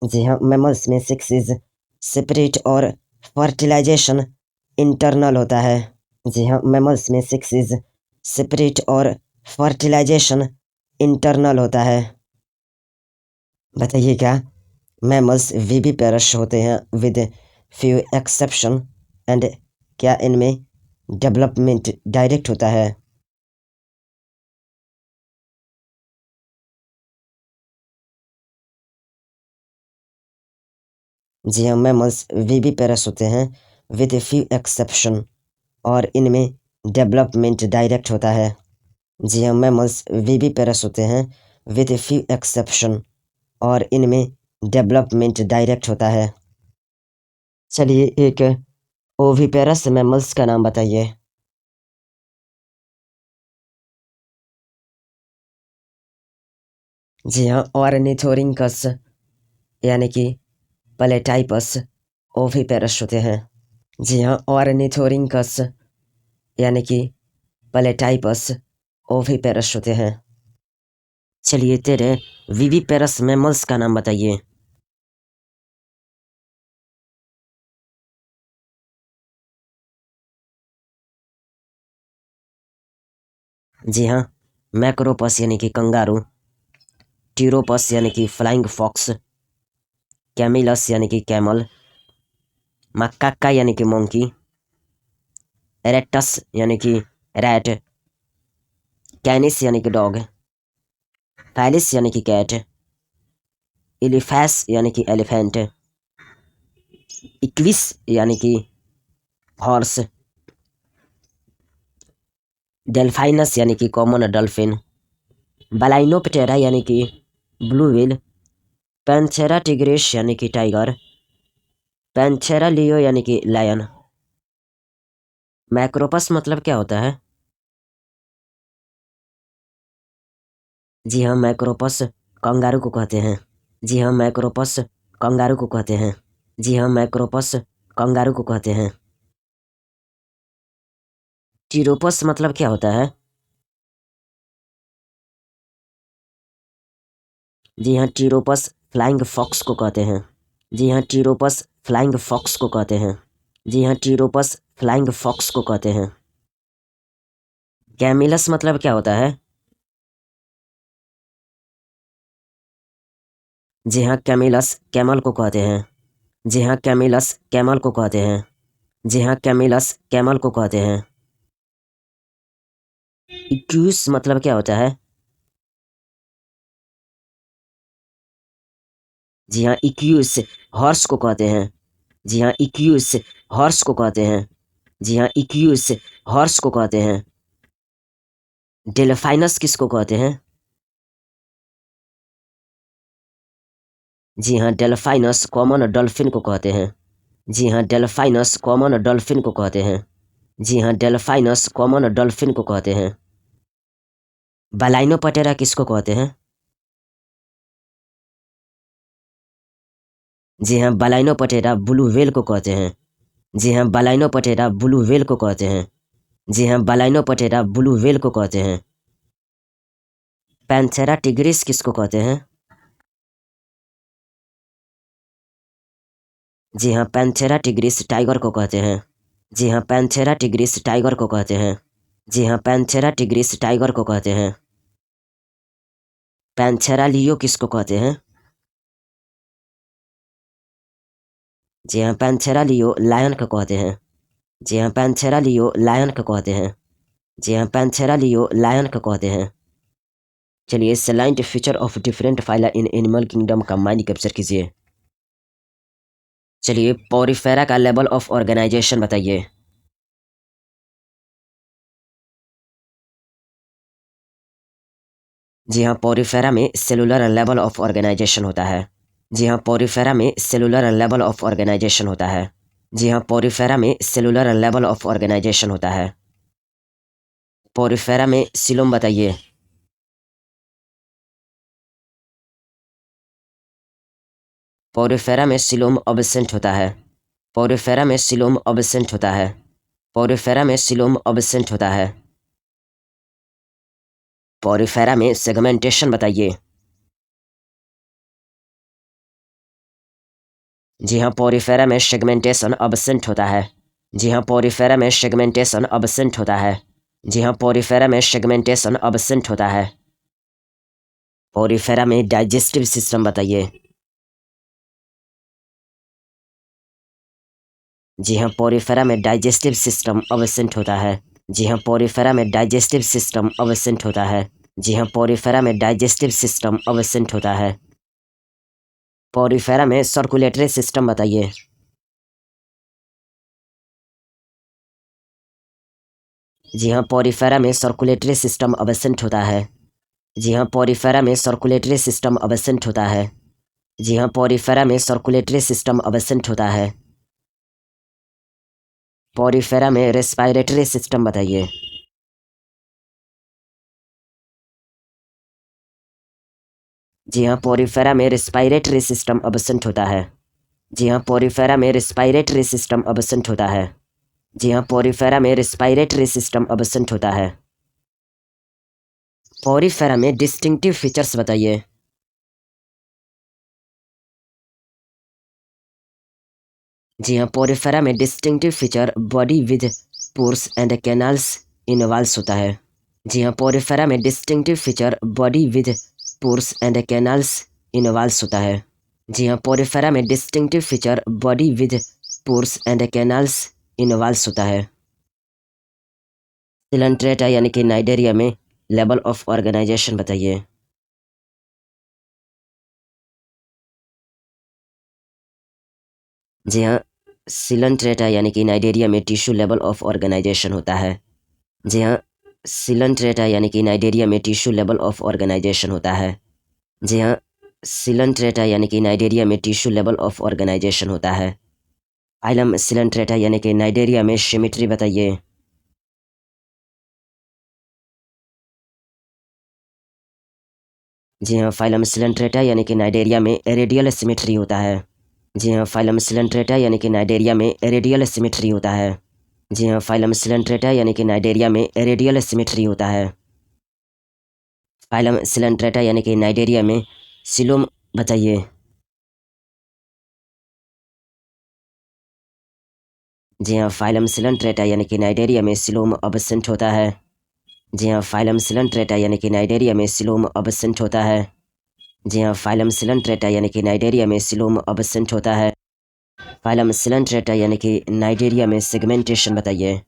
A: जी हाँ, मैमल्स में सेक्सिस सेपरेट और फर्टिलाइजेशन इंटरनल होता है। जी हाँ, मैमल्स में सेक्सिस सेपरेट और फर्टिलाइजेशन इंटरनल होता है। बताइए क्या मैमल्स विविपेरस होते हैं विद फ्यू एक्सेप्शन एंड क्या इनमें डेवलपमेंट डायरेक्ट होता है? जी हाँ, मैमल्स विविपेरस होते हैं विद फ्यू एक्सेप्शन और इनमें डेवलपमेंट डायरेक्ट होता है। जी हाँ, मैमल्स विविपेरस होते हैं विद फ्यू एक्सेप्शन और इनमें डेवलपमेंट डायरेक्ट होता है। चलिए एक ओविपेरस मैमल्स का नाम बताइए। जी हाँ, ऑर्निथोरिंकस यानी कि प्लेटाइपस ओविपेरस होते हैं। जी हाँ, ऑर्निथोरिंकस यानी कि प्लेटाइपस ओविपेरस होते हैं। चलिए तेरे विविपेरस मैमल्स का नाम बताइए। जी हाँ, मैक्रोपस यानी कि कंगारू, टीरोपस यानी कि फ्लाइंग फॉक्स, कैमिलस यानी कि कैमल, मक्काका यानी कि मोंकी, एरेक्टस यानी कि रैट, कैनिस यानी कि डॉग, फैलिस यानी कि कैट, इलिफैस यानी कि एलिफेंट, इक्विस यानी कि हॉर्स, डेल्फाइनस यानी कि कॉमन डॉल्फिन, बलाइनोप्टेरा यानी कि ब्लू व्हेल, पैंथेरा टिग्रिस यानी कि टाइगर, पैंथेरा लियो यानी कि लायन। मैक्रोपस मतलब क्या होता है? जी हाँ, मैक्रोपस कंगारू को कहते हैं। जी हाँ, मैक्रोपस कंगारू को कहते हैं। जी हाँ, मैक्रोपस कंगारू को कहते हैं। टीरोपस मतलब क्या होता है? जी हाँ, टीरोपस फ्लाइंग फॉक्स को कहते हैं। जी हाँ, टीरोपस फ्लाइंग फॉक्स को कहते हैं। जी हाँ, टीरोपस फ्लाइंग फॉक्स को कहते हैं। कैमिलस मतलब क्या होता है? जी हाँ, कैमिलस कैमल को कहते हैं। जी हाँ, कैमिलस कैमल को कहते हैं। जी हाँ, कैमिलस कैमल को कहते हैं। इक्यूस मतलब क्या होता है? जी हाँ, इक्यूस हॉर्स को कहते हैं। जी हाँ, इक्यूस हॉर्स को कहते हैं। जी हाँ, इक्यूस हॉर्स को कहते हैं। डेल्फाइनस किसको कहते हैं? जी हाँ, डेल्फाइनस कॉमन डॉल्फिन को कहते हैं। जी हाँ, डेल्फाइनस कॉमन डॉल्फिन को कहते हैं। जी हाँ, डेल्फाइनस कॉमन डॉल्फिन को कहते हैं। बलाइनोपटेरा किसको कहते हैं? जी हाँ, बलाइनोपटेरा ब्लू व्हेल को कहते हैं। जी हाँ, बलाइनोपटेरा ब्लू व्हेल को कहते हैं। जी हाँ, बलाइनोपटेरा ब्लू व्हेल को कहते हैं। पैंथेरा टिग्रिस किसको कहते हैं? जी हाँ, पैंथेरा टिग्रिस टाइगर को कहते हैं। जी हाँ, पैंथेरा टिग्रिस टाइगर को कहते हैं। जी हाँ, पैंथेरा टिग्रिस टाइगर को कहते हैं। पैंथेरा लियो किसको कहते हैं? जी हाँ, पैंथेरा लियो लायन को कहते हैं। जी हाँ, पैंथेरा लियो लायन को कहते हैं। जी हाँ, पैंथेरा लियो लायन को कहते हैं। चलिए salient feature of different phyla in animal kingdom का माइंड कैप्चर कीजिए। चलिए पोरिफेरा का लेवल ऑफ ऑर्गेनाइजेशन बताइए। जी हाँ, पोरिफेरा में सेलुलर लेवल ऑफ ऑर्गेनाइजेशन होता है। जी हाँ, पोरिफेरा में सेलुलर लेवल ऑफ ऑर्गेनाइजेशन होता है। जी हाँ, पोरिफेरा में सेलुलर लेवल ऑफ ऑर्गेनाइजेशन होता है। पोरिफेरा में सिलोम बताइए। पोरिफेरा में सिलोम अब्सेंट होता है। पोरिफेरा में सिलोम अब्सेंट होता है। पोरिफेरा में सिलोम अब्सेंट होता है। पोरिफेरा में सेगमेंटेशन बताइए। जी हाँ, पोरिफेरा में सेगमेंटेशन अब्सेंट होता है। जी हाँ, पोरिफेरा में सेगमेंटेशन अब्सेंट होता है। जी हाँ, पोरिफेरा में सेगमेंटेशन अब्सेंट होता है। पोरिफेरा में डाइजेस्टिव सिस्टम बताइए। जी हाँ, पोरिफेरा में डाइजेस्टिव सिस्टम अब्सेंट होता है। जी हाँ, पोरिफेरा में डाइजेस्टिव सिस्टम अब्सेंट होता है। जी हाँ, पोरिफेरा में डाइजेस्टिव सिस्टम अब्सेंट होता है। पोरिफेरा में सर्कुलेटरी सिस्टम बताइए। जी हाँ, पोरिफेरा में सर्कुलेटरी सिस्टम अब्सेंट होता है। जी हाँ, पोरिफेरा में सर्कुलेटरी सिस्टम अब्सेंट होता है। जी हाँ, पोरिफेरा में सर्कुलेटरी सिस्टम अब्सेंट होता है। पोरिफेरा में रेस्पिरेटरी सिस्टम बताइए। जी हाँ, पोरिफेरा में रेस्पिरेटरी सिस्टम अब्सेंट होता है। जी हाँ, पोरिफेरा में रेस्पिरेटरी सिस्टम अब्सेंट होता है। जी हाँ, पोरिफेरा में रेस्पिरेटरी सिस्टम अब्सेंट होता है। पोरिफेरा में डिस्टिंक्टिव फीचर्स बताइए। जी हाँ, पोरिफेरा में distinctive feature body with pores and canals in walls होता है। जी हाँ, पोरिफेरा में distinctive feature body with pores and canals in walls होता है। जी हाँ, पोरिफेरा में distinctive feature body with pores and canals in walls होता है। सिलेंट्रेटा यानी कि नाइडेरिया में लेवल ऑफ ऑर्गेनाइजेशन बताइए। जी हाँ, सिलेंट्रेटा यानी कि नाइडेरिया में टिश्यू लेवल ऑफ ऑर्गेनाइजेशन होता है। जी हाँ, सिलेंट्रेटा यानी कि नाइडेरिया में टिश्यू लेवल ऑफ ऑर्गेनाइजेशन होता है। जी हाँ, सिलेंट्रेटा यानी कि नाइडेरिया में टिश्यू लेवल ऑफ ऑर्गेनाइजेशन होता है। फाइलम सिलेंट्रेटा यानी कि नाइडेरिया में सिमेट्री बताइए। जी हाँ, फाइलम सिलेंट्रेटा यानी कि नाइडेरिया में रेडियल सिमेट्री होता है। जी हाँ, फाइलम सिलेंट्रेटा यानी कि नाइडेरिया में रेडियल सिमेट्री होता है। जी हाँ, फाइलम सिलेंट्रेटा यानी कि नाइडेरिया में रेडियल सिमेट्री होता है। फाइलम सिलेंट्रेटा यानी कि नाइडेरिया में सिलोम बताइए। जी हाँ, फाइलम सिलेंट्रेटा यानी कि नाइडेरिया में सिलोम अब्सेंट होता है। जी हाँ, फाइलम सिलेंट्रेटा यानी कि नाइडेरिया में सिलोम अब्सेंट होता है। जी हाँ, फाइलम सिलेंट्रेटा यानी कि नाइडेरिया में सिलोम अब्सेंट होता है। फाइलम सिलेंट्रेटा यानी कि नाइडेरिया में सेगमेंटेशन बताइए।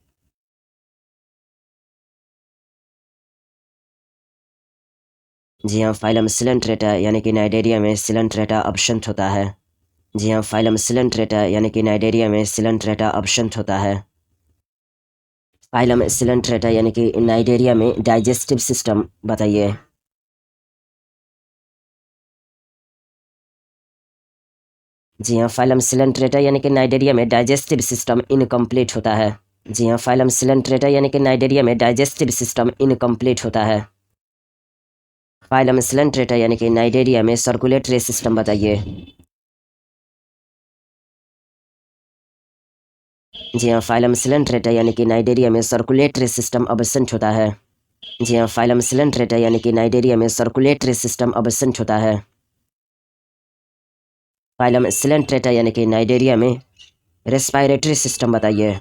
A: जी हाँ, फाइलम सिलेंट्रेटा यानी कि नाइडेरिया में सिलेंट्रेटा अब्सेंट होता है। जी हाँ, फाइलम सिलेंट्रेटा यानी कि नाइडेरिया में सिलेंट्रेटा अब्सेंट होता है। फाइलम सिलेंट्रेटा यानी कि नाइडेरिया में डाइजेस्टिव सिस्टम बताइए। जी हाँ, फाइलम सिलेंट्रेटा यानी कि नाइडेरिया में डाइजेस्टिव सिस्टम इनकम्प्लीट होता है। जी हाँ, फाइलम सिलेंट्रेटा यानी कि नाइडेरिया में डाइजेस्टिव सिस्टम इनकम्प्लीट होता है। फाइलम सिलेंट्रेटा यानी कि नाइडेरिया में सर्कुलेटरी सिस्टम बताइए। जी हाँ, फाइलम सिलेंट्रेटा यानी कि नाइडेरिया में सर्कुलेटरी सिस्टम अब्सेंट होता है। जी हाँ, फाइलम सिलेंट्रेटा यानी कि नाइडेरिया में सर्कुलेटरी सिस्टम अब्सेंट होता है। फाइलम सिलेंट्रेटा यानी कि नाइडेरिया में रेस्पिरेटरी सिस्टम बताइए।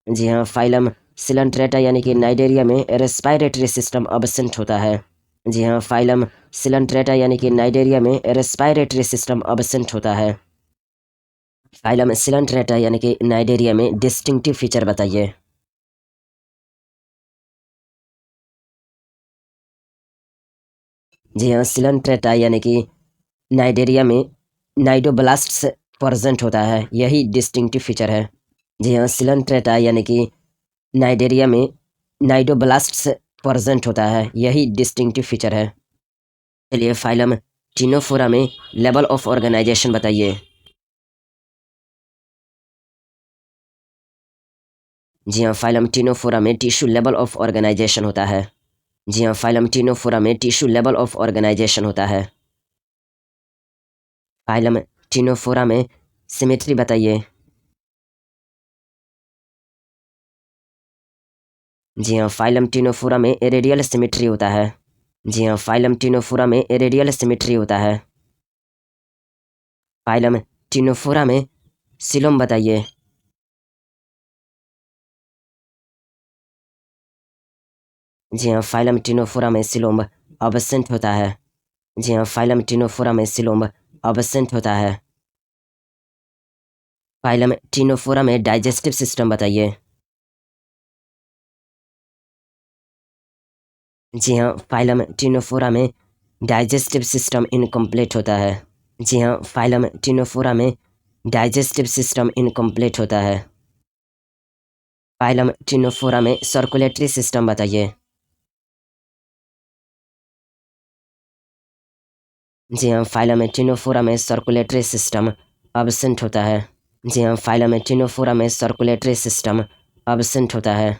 A: जी हाँ, फाइलम सिलेंट्रेटा यानी कि नाइडेरिया में रेस्पिरेटरी सिस्टम अब्सेंट होता है। जी हाँ, फाइलम सिलेंट्रेटा यानी कि नाइडेरिया में रेस्पिरेटरी सिस्टम अब्सेंट होता है। फाइलम सिलेंट्रेटा यानी कि नाइडेरिया में डिस्टिंक्टिव फीचर बताइए। जी हाँ, सिलेंट्रेटा यानी कि नाइडेरिया में नाइडोब्लास्ट्स प्रेजेंट होता है, यही डिस्टिंक्टिव फीचर है। जी हाँ, सिलेंट्रेटा यानी कि नाइडेरिया में नाइडोब्लास्ट्स प्रेजेंट होता है, यही डिस्टिंक्टिव फीचर है। चलिए फाइलम टिनोफोरा में लेवल ऑफ ऑर्गेनाइजेशन बताइए। जी हाँ, फाइलम टिनोफोरा में टिश्यू लेवल ऑफ ऑर्गेनाइजेशन होता है। जी हाँ, फाइलम टिनोफोरा में टिश्यू लेवल ऑफ ऑर्गेनाइजेशन होता है। फाइलम टिनोफोरा में सिमेट्री बताइए। जी हाँ, फाइलम टिनोफोरा में रेडियल सिमेट्री होता है। जी हाँ, फाइलम टिनोफोरा में रेडियल सिमेट्री होता है। फाइलम टिनोफोरा में सिलोम बताइए। जी हाँ, फाइलम टिनोफोरा में सिलोम अब्सेंट होता है। जी हाँ, फाइलम टिनोफोरा में सिलोम अब्सेंट होता है। फाइलम टिनोफोरा में डाइजेस्टिव सिस्टम बताइए। जी हाँ, फाइलम टिनोफोरा में डाइजेस्टिव सिस्टम इनकम्प्लीट होता है। जी हाँ, फाइलम टिनोफोरा में डाइजेस्टिव सिस्टम इनकम्प्लीट होता है। फाइलम टिनोफोरा में सर्कुलेटरी सिस्टम बताइए। जी हाँ, फाइलम टिनोफोरा में सर्कुलेटरी सिस्टम अब्सेंट होता है। जी हाँ, फाइलम टिनोफोरा में सर्कुलेटरी सिस्टम अब्सेंट होता है।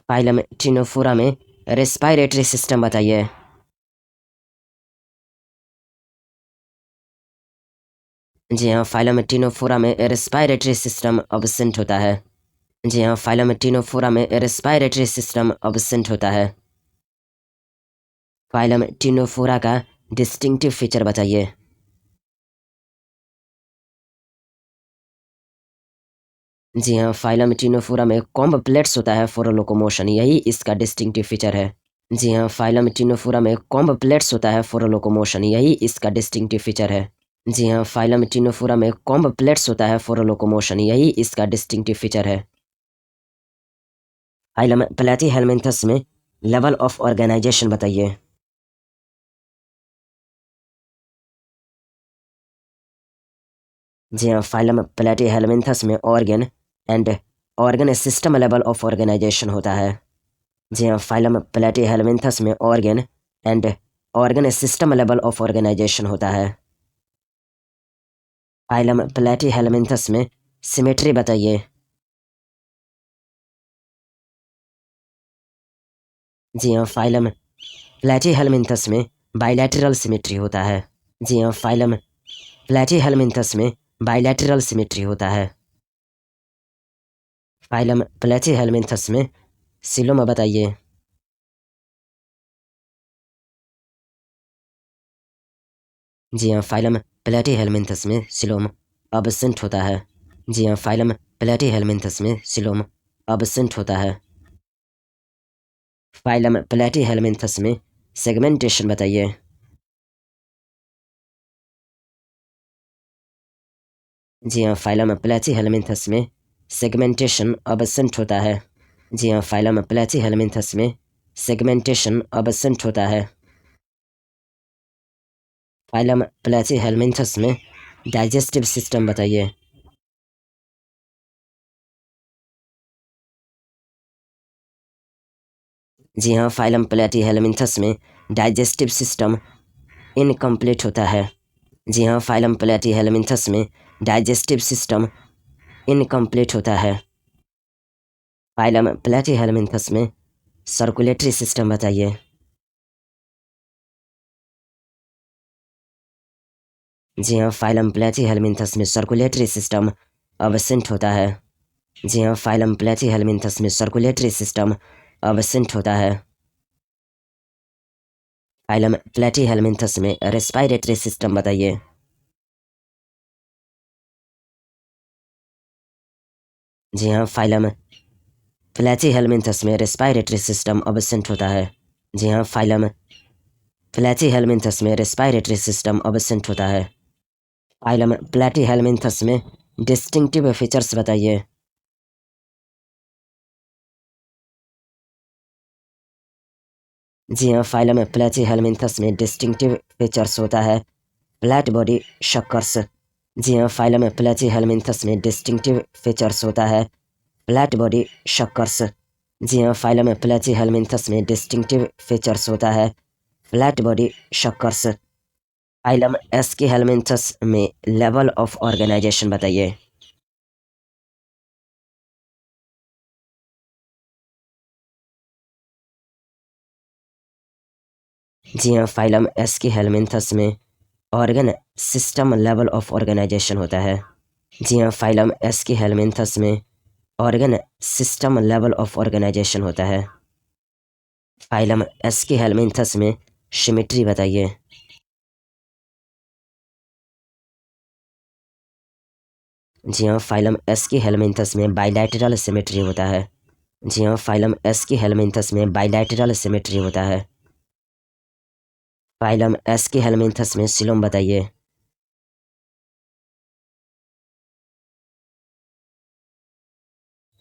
A: फाइलम टिनोफोरा में रेस्पिरेटरी सिस्टम बताइए। जी हाँ, फाइलम टिनोफोरा में रेस्पिरेटरी सिस्टम अब्सेंट होता है। जी हाँ, फाइलम टिनोफोरा में रेस्पिरेटरी सिस्टम अब्सेंट होता है। फाइलम टिनोफोरा का डिस्टिंक्टिव फीचर बताइए। जी हाँ, फाइलम टिनोफोरा में कॉम्ब प्लेट्स होता है फॉर लोकोमोशन, यही इसका डिस्टिंक्टिव फीचर है। जी हाँ, फाइलम टिनोफोरा में कॉम्ब प्लेट्स होता है फॉर लोकोमोशन, यही इसका डिस्टिंक्टिव फीचर है। जी हाँ, फाइलम टिनोफोरा में कॉम्ब प्लेट्स होता है फॉर लोकोमोशन, यही इसका डिस्टिंक्टिव फीचर है। फाइलम प्लेटीहेल्मिन्थस में लेवल ऑफ ऑर्गेनाइजेशन बताइए। जी हाँ, फाइलम प्लेटीहेल्मिन्थस में organ and organ system level of organisation होता है। जी हाँ, फाइलम प्लेटीहेल्मिन्थस में organ and organ system level of organisation होता है। फाइलम प्लेटीहेल्मिन्थस में सिमेट्री बताइए। जी हाँ, फाइलम प्लेटीहेल्मिन्थस में बाइलैटरल सिमेट्री होता है। जी हाँ, फाइलम प्लेटीहेल्मिन्थस में बाइलैटरल सिमेट्री होता है। फाइलम प्लेटीहेल्मिन्थस में सिलोम बताइए। जी हाँ, फाइलम प्लेटीहेल्मिन्थस में सिलोम अब्सेंट होता है। जी हाँ, फाइलम प्लेटीहेल्मिन्थस में सिलोम अब्सेंट होता है। फाइलम प्लेटीहेल्मिन्थस में सेगमेंटेशन बताइए। जी हाँ, फाइलम प्लेटीहेल्मिन्थस में सेगमेंटेशन अब्सेंट होता है। जी हाँ, फाइलम प्लेटीहेल्मिन्थस में सेगमेंटेशन अब्सेंट होता है। फाइलम प्लेटीहेल्मिन्थस में डाइजेस्टिव सिस्टम बताइए। जी हाँ, फाइलम प्लेटीहेल्मिन्थस में डाइजेस्टिव सिस्टम इनकम्प्लीट होता है। जी हाँ, फाइलम प्लेटीहेल्मिन्थस में डाइजेस्टिव सिस्टम इनकम्प्लीट होता है। फाइलम प्लेटीहेल्मिन्थस में सर्कुलेटरी सिस्टम बताइए। जी हाँ, फाइलम प्लेटीहेल्मिन्थस में सर्कुलेटरी सिस्टम अब्सेंट होता है। जी हाँ, फाइलम प्लेटीहेल्मिन्थस में सर्कुलेटरी सिस्टम अब्सेंट होता है। फाइलम प्लेटीहेल्मिन्थस में रेस्पिरेटरी सिस्टम बताइए। जी हाँ, फाइलम प्लेटीहेल्मिन्थस में रेस्पिरेटरी सिस्टम अब्सेंट होता है। जी हाँ, फाइलम प्लेटीहेल्मिन्थस में रेस्पिरेटरी सिस्टम अब्सेंट होता है। फाइलम प्लेटीहेल्मिन्थस में डिस्टिंक्टिव फीचर्स बताइए। जी हाँ, फाइलम प्लेटीहेल्मिन्थस में डिस्टिंक्टिव फीचर्स होता है फ्लैट बॉडी शक्कर्स। जी हाँ, फाइलम प्लेटीहेल्मिन्थस में डिस्टिंक्टिव फीचर्स होता है फ्लैट बॉडी शक्कर्स। जी हाँ, फाइलम प्लेटीहेल्मिन्थस में डिस्टिंक्टिव फीचर्स होता है फ्लैट बॉडी शक्कर्स। फाइलम एस्कीहेल्मिन्थस में लेवल ऑफ ऑर्गेनाइजेशन बताइए। जी हाँ, फाइलम एस्कीहेल्मिन्थस में organ system level of organisation होता है। जी हाँ, फाइलम एस्कीहेल्मिन्थस में organ system level of organisation होता है। फाइलम एस्कीहेल्मिन्थस में सिमेट्री बताइए। जी हाँ, फाइलम एस्कीहेल्मिन्थस में बाइलैटरल सिमेट्री होता है। जी हाँ, फाइलम एस्कीहेल्मिन्थस में बाइलैटरल सिमेट्री होता है। फाइलम एस्कीहेल्मिन्थस में सिलोम बताइए।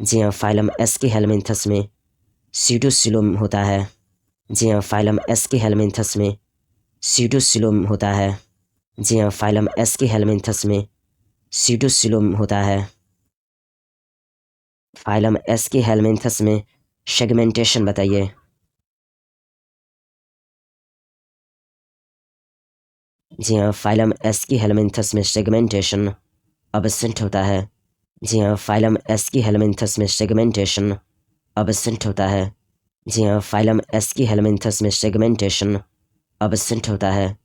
A: जी हाँ, फाइलम एस्कीहेल्मिन्थस में स्यूडोसिलोम होता है। जी हाँ, फाइलम एस्कीहेल्मिन्थस में स्यूडोसिलोम होता है। जी हाँ, फाइलम एस्कीहेल्मिन्थस में स्यूडोसिलोम होता है। फाइलम एस्कीहेल्मिन्थस में सेगमेंटेशन बताइए। जी हाँ, फाइलम एस्कीहेल्मिन्थस में सेगमेंटेशन अब्सेंट होता है। जी हाँ, फाइलम एस्कीहेल्मिन्थस में सेगमेंटेशन अब्सेंट होता है। जी हाँ, फाइलम एस्कीहेल्मिन्थस में सेगमेंटेशन अब्सेंट होता है।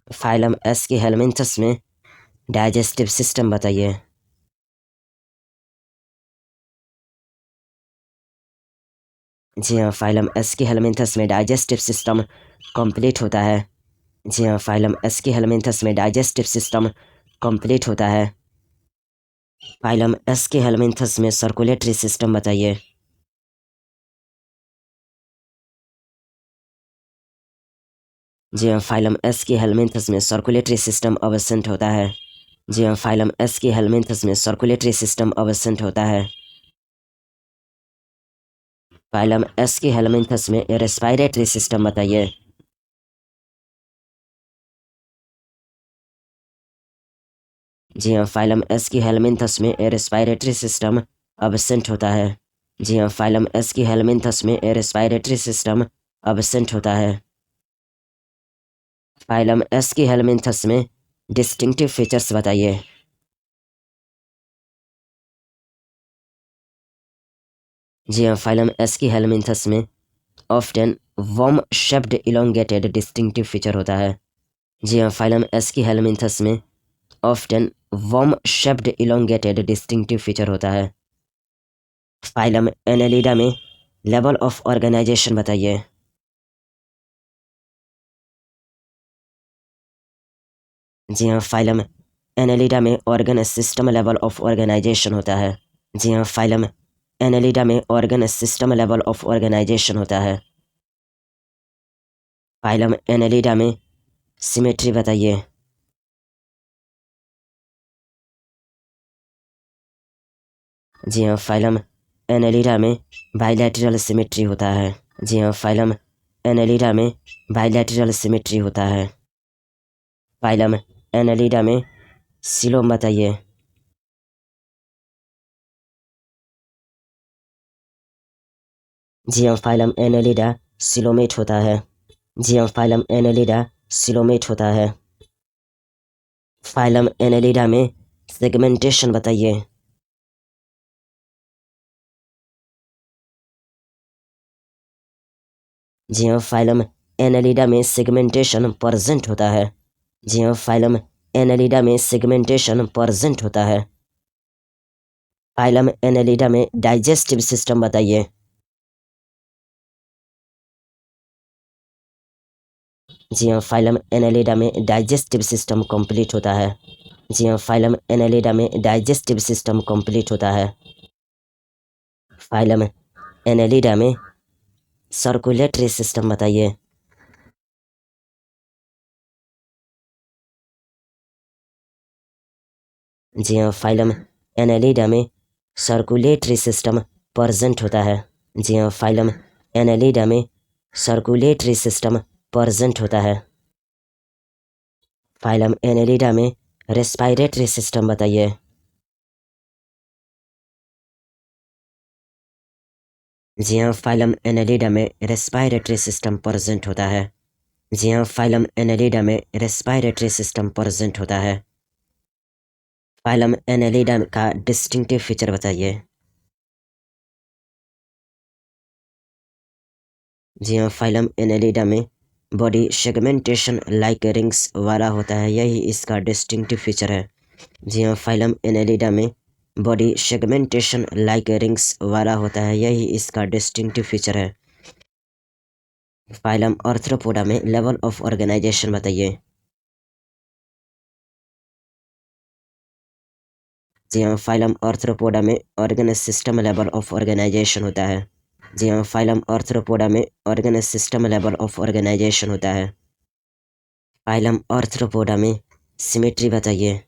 A: फाइलम एस्कीहेल्मिन्थस में डाइजेस्टिव सिस्टम बताइए। जी हाँ, फाइलम एस्कीहेल्मिन्थस में डाइजेस्टिव सिस्टम कंप्लीट होता है। जी हाँ, फाइलम एस्कीहेल्मिन्थस में डाइजेस्टिव सिस्टम कंप्लीट होता है। फाइलम एस्कीहेल्मिन्थस में सर्कुलेटरी सिस्टम बताइए। जी हाँ, फाइलम एस्कीहेल्मिन्थस में सर्कुलेटरी सिस्टम अब्सेंट होता है। जी हाँ, फाइलम एस्कीहेल्मिन्थस में सर्कुलेटरी सिस्टम अब्सेंट होता है। फाइलम एस्कीहेल्मिन्थस में रेस्पिरेटरी सिस्टम बताइए। जी हाँ, फाइलम एस्कीहेल्मिन्थस में रेस्पिरेटरी सिस्टम अब्सेंट होता है। जी हाँ, फाइलम एस्कीहेल्मिन्थस में रेस्पिरेटरी सिस्टम अब्सेंट होता है। फाइलम एस्कीहेल्मिन्थस में डिस्टिंक्टिव फीचर्स बताइए। जी हाँ, फाइलम एस्कीहेल्मिन्थस में often worm shaped elongated distinctive feature होता है। जी हाँ, फाइलम एस्कीहेल्मिन्थस में often worm shaped elongated distinctive feature होता है। फाइलम एनेलिडा में लेवल ऑफ ऑर्गेनाइजेशन बताइए। जी हाँ, फाइलम एनेलिडा में organ system level of organisation होता है। जी हाँ, फाइलम एनेलिडा में organ system level of organisation होता है। फाइलम एनेलिडा में सिमेट्री बताइए। जी हाँ, फाइलम एनेलिडा में बाइलैटरल सिमेट्री होता है। जी हाँ, फाइलम एनेलिडा में बाइलैटरल सिमेट्री होता है। फाइलम एनेलिडा में सिलोम बताइए। जी हाँ, फाइलम एनेलिडा सिलोमेट होता है। जी हाँ, फाइलम एनेलिडा सिलोमेट होता है। फाइलम एनेलिडा में सेगमेंटेशन बताइए। जी हाँ, फाइलम एनेलिडा में सेगमेंटेशन प्रेजेंट होता है। जी हाँ, फाइलम एनेलिडा में सेगमेंटेशन प्रेजेंट होता है। फाइलम एनेलिडा में डाइजेस्टिव सिस्टम बताइए। जी हाँ, फाइलम एनेलिडा में डाइजेस्टिव सिस्टम कंप्लीट होता है। जी हाँ, फाइलम एनेलिडा में डाइजेस्टिव सिस्टम कंप्लीट होता है। फाइलम एनेलिडा में सर्कुलेटरी सिस्टम बताइए। जी हाँ, फाइलम एनेलिडा में सर्कुलेटरी सिस्टम प्रेजेंट होता है। जी हाँ, फाइलम एनेलिडा में सर्कुलेटरी सिस्टम प्रेजेंट होता है। फाइलम एनेलिडा में रेस्पिरेटरी सिस्टम बताइए। जी हाँ, फाइलम एनेलिडा में रेस्पायरेटरी सिस्टम प्रेजेंट होता है। जी हाँ, फाइलम एनेलिडा में रेस्पायरेटरी सिस्टम प्रेजेंट होता है। फाइलम एनेलिडा का डिस्टिंक्टिव फीचर बताइए। जी हाँ, फाइलम एनेलिडा में बॉडी सेगमेंटेशन लाइक रिंग्स वाला होता है, यही इसका डिस्टिंक्टिव फीचर है। जी हाँ, फाइलम एनेलिडा में बॉडी सेगमेंटेशन लाइक रिंग्स वाला होता है, यही इसका डिस्टिंक्टिव फीचर है। फाइलम आर्थ्रोपोडा में लेवल ऑफ ऑर्गेनाइजेशन बताइए। जी हाँ, फाइलम आर्थ्रोपोडा में organ system level of organisation होता है। जी हाँ, फाइलम आर्थ्रोपोडा में organ system level of organisation होता है। फाइलम आर्थ्रोपोडा में सिमेट्री बताइए।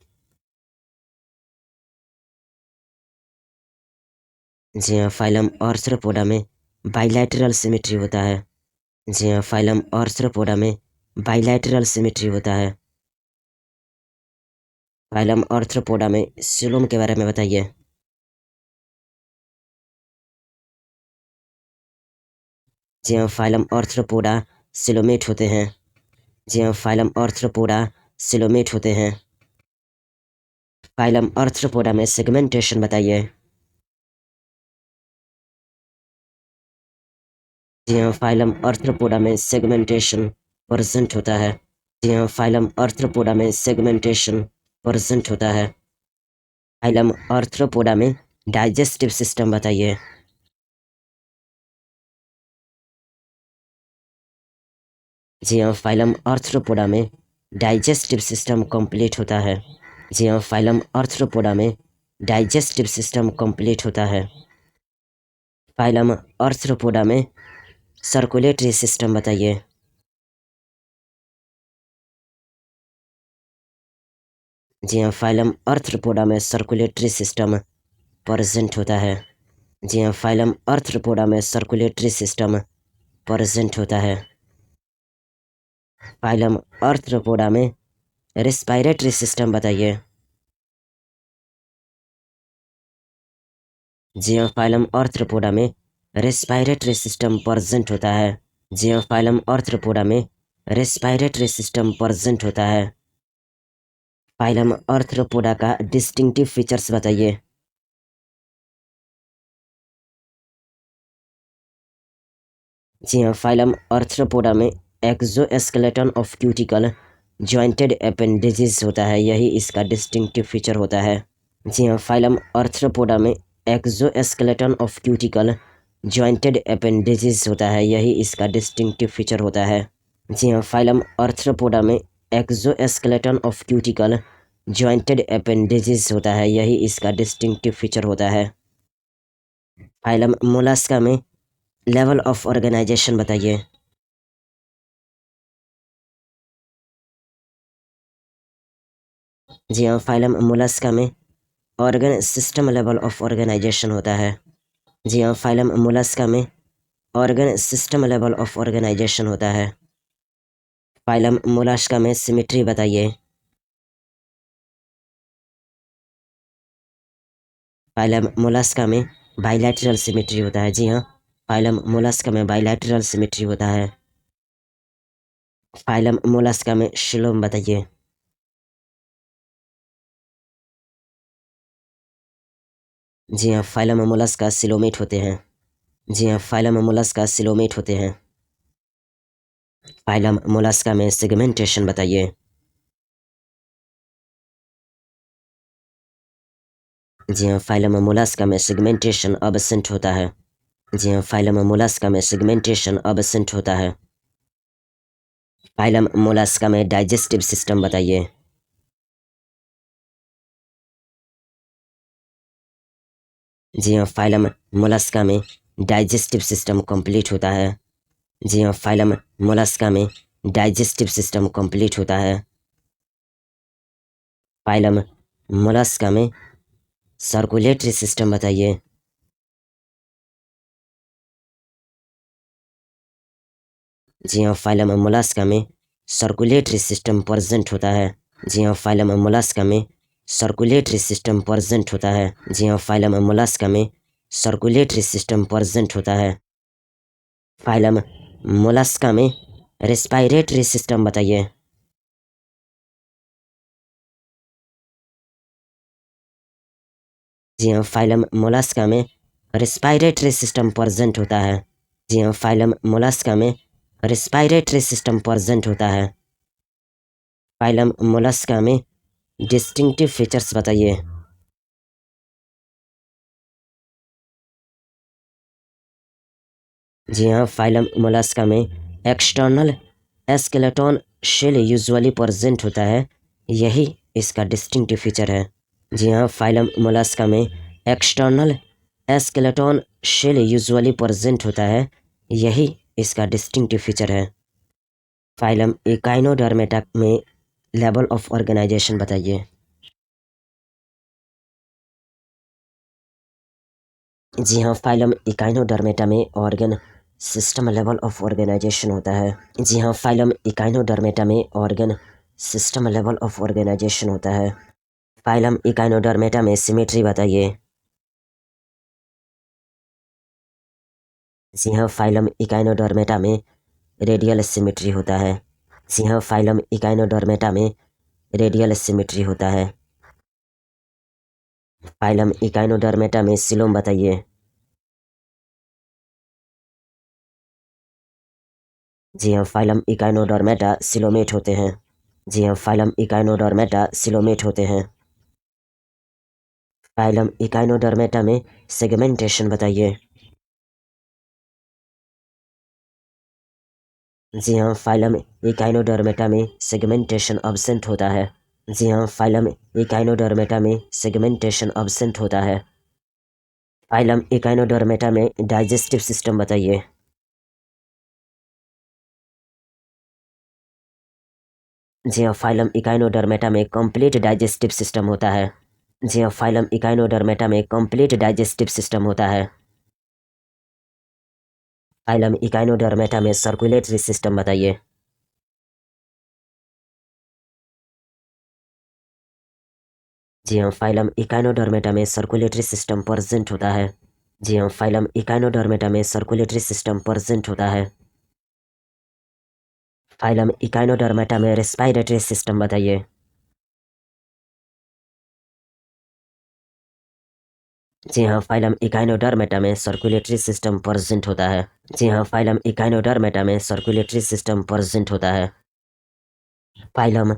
A: जी हाँ, फाइलम आर्थ्रोपोडा में बाइलैटरल सिमेट्री होता है। जी हाँ, फाइलम आर्थ्रोपोडा में बाइलैटरल सिमेट्री होता है। फाइलम आर्थ्रोपोडा में सिलोम के बारे में बताइए। जी हाँ, फाइलम आर्थ्रोपोडा सिलोमेट होते हैं। जी हाँ, फाइलम आर्थ्रोपोडा सिलोमेट होते हैं। फाइलम आर्थ्रोपोडा में सेगमेंटेशन बताइए। जी हाँ, फाइलम आर्थ्रोपोडा में सेगमेंटेशन प्रेजेंट होता है। जी हाँ, फाइलम आर्थ्रोपोडा में सेगमेंटेशन प्रेजेंट होता है। फाइलम आर्थ्रोपोडा में डाइजेस्टिव सिस्टम बताइए। जी हाँ, फाइलम आर्थ्रोपोडा में डाइजेस्टिव सिस्टम कंप्लीट होता है। जी हाँ, फाइलम आर्थ्रोपोडा में डाइजेस्टिव सिस्टम कंप्लीट होता है। फाइलम आर्थ्रोपोडा में सर्कुलेटरी सिस्टम बताइए। जी हाँ, फाइलम आर्थ्रोपोडा में सर्कुलेटरी सिस्टम प्रेजेंट होता है। जी हाँ, फाइलम आर्थ्रोपोडा में सर्कुलेटरी सिस्टम प्रेजेंट होता है। फाइलम आर्थ्रोपोडा में रेस्पायरेटरी सिस्टम बताइए। जी हाँ, फाइलम आर्थ्रोपोडा में रेस्पायरेटरी सिस्टम प्रेजेंट होता है। जी हाँ, फाइलम आर्थ्रोपोडा में रेस्पायरेटरी सिस्टम प्रेजेंट होता है। फाइलम आर्थ्रोपोडा का डिस्टिंक्टिव फीचर्स बताइए। जी हाँ, फाइलम आर्थ्रोपोडा में exoskeleton of cuticle jointed appendages होता है, यही इसका डिस्टिंक्टिव फीचर होता है। जी हाँ, फाइलम आर्थ्रोपोडा में exoskeleton of cuticle jointed appendages होता है, यही इसका डिस्टिंक्टिव फीचर होता है। जी हाँ, फाइलम आर्थ्रोपोडा में exoskeleton of cuticle jointed appendages होता है, यही इसका डिस्टिंक्टिव फीचर होता है। फाइलम मोलस्का में लेवल ऑफ ऑर्गेनाइजेशन बताइए। जी हाँ, फाइलम मोलस्का में organ system level of organisation होता है। जी हाँ, फाइलम मोलस्का में organ system level of organisation होता है। फाइलम मोलस्का में सिमेट्री बताइए। फाइलम मोलस्का में बाइलैटरल सिमेट्री होता है। जी हाँ, फाइलम मोलस्का में बाइलैटरल सिमेट्री होता है। फाइलम मोलस्का में शिलोम बताइए। जी हाँ, फाइलम मोलस्का सिलोमेट होते हैं। जी हाँ, फाइलम मोलस्का सिलोमेट होते हैं। फाइलम मोलस्का में सेगमेंटेशन बताइए। जी हाँ, फाइलम मोलस्का में सेगमेंटेशन अबसेंट होता है। जी हाँ, फाइलम मोलस्का में सेगमेंटेशन अबसेंट होता है। फाइलम मोलस्का में डाइजेस्टिव सिस्टम बताइए। जी हाँ, फाइलम मोलस्का में डाइजेस्टिव सिस्टम कंप्लीट होता है। जी हाँ, फाइलम मोलस्का में डाइजेस्टिव सिस्टम कंप्लीट होता है। फाइलम मोलस्का में सर्कुलेटरी सिस्टम बताइए। जी हाँ, फाइलम मोलस्का में सर्कुलेटरी सिस्टम प्रेजेंट होता है। जी हाँ, फाइलम मोलस्का में सर्कुलेटरी सिस्टम प्रेजेंट होता है। जी हाँ, फाइलम मोलस्का में सर्कुलेटरी सिस्टम प्रेजेंट होता है। फाइलम मोलस्का में रेस्पिरेटरी सिस्टम बताइए। जी हाँ, फाइलम मोलस्का में रेस्पिरेटरी सिस्टम प्रेजेंट होता है। जी हाँ, फाइलम मोलस्का में रेस्पिरेटरी सिस्टम प्रेजेंट होता है। फाइलम मोलस्का में डिस्टिंक्टिव फीचर्स बताइए। जी हाँ, फाइलम मोलस्का में external skeleton shell usually present होता है, यही इसका डिस्टिंक्टिव फीचर है। जी हाँ, फाइलम मोलस्का में external skeleton shell usually present होता है, यही इसका डिस्टिंक्टिव फीचर है। फाइलम इकाइनोडर्मेटा में लेवल ऑफ ऑर्गेनाइजेशन बताइए। जी हाँ, फाइलम इकाइनोडर्मेटा में organ system level of organisation होता है। जी हाँ, फाइलम इकाइनोडर्मेटा में organ system level of organisation होता है। फाइलम इकाइनोडर्मेटा में सिमेट्री बताइए। जी हाँ, फाइलम इकाइनोडर्मेटा में रेडियल सिमेट्री होता है। जी हाँ, फाइलम इकाइनोडर्मेटा में रेडियल सिमेट्री होता है। फाइलम इकाइनोडर्मेटा में सिलोम बताइए। जी हाँ, फाइलम इकाइनोडर्मेटा सिलोमेट होते हैं। जी हाँ, फाइलम इकाइनोडर्मेटा सिलोमेट होते हैं। फाइलम इकाइनोडर्मेटा में सेगमेंटेशन बताइए। जी हाँ, फाइलम इकाइनोडर्मेटा में सेगमेंटेशन अब्सेंट होता है। जी हाँ, फाइलम इकाइनोडर्मेटा में सेगमेंटेशन अब्सेंट होता है। फाइलम इकाइनोडर्मेटा में डाइजेस्टिव सिस्टम बताइए। जी हाँ, फाइलम इकाइनोडर्मेटा में कंप्लीट डाइजेस्टिव सिस्टम होता है। जी हाँ, फाइलम इकाइनोडर्मेटा में कंप्लीट डाइजेस्टिव सिस्टम होता है। फाइलम इकाइनोडर्मेटा में सर्कुलेटरी सिस्टम बताइए। जी हाँ, फाइलम इकाइनोडर्मेटा में सर्कुलेटरी सिस्टम प्रेजेंट होता है। जी हाँ, फाइलम इकाइनोडर्मेटा में सर्कुलेटरी सिस्टम प्रेजेंट होता है। फाइलम इकाइनोडर्मेटा में रेस्पिरेटरी सिस्टम बताइए। जी हाँ, फाइलम इकाइनोडर्मेटा में सर्कुलेटरी सिस्टम प्रेजेंट होता है। जी हाँ, फाइलम इकाइनोडर्मेटा में सर्कुलेटरी सिस्टम प्रेजेंट होता है। फाइलम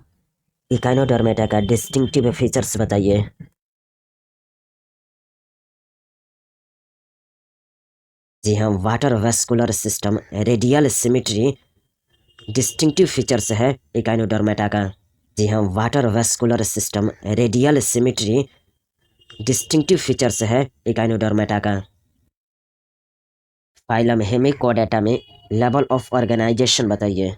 A: इकाइनोडर्मेटा का डिस्टिंक्टिव फीचर्स बताइए। जी हाँ, water vascular system radial symmetry distinctive features है इकाइनोडर्मेटा का। जी हाँ, water vascular system radial symmetry distinctive features है इकाइनोडर्मेटा का। फाइलम हेमिकोडेटा में लेवल ऑफ ऑर्गेनाइजेशन बताइए।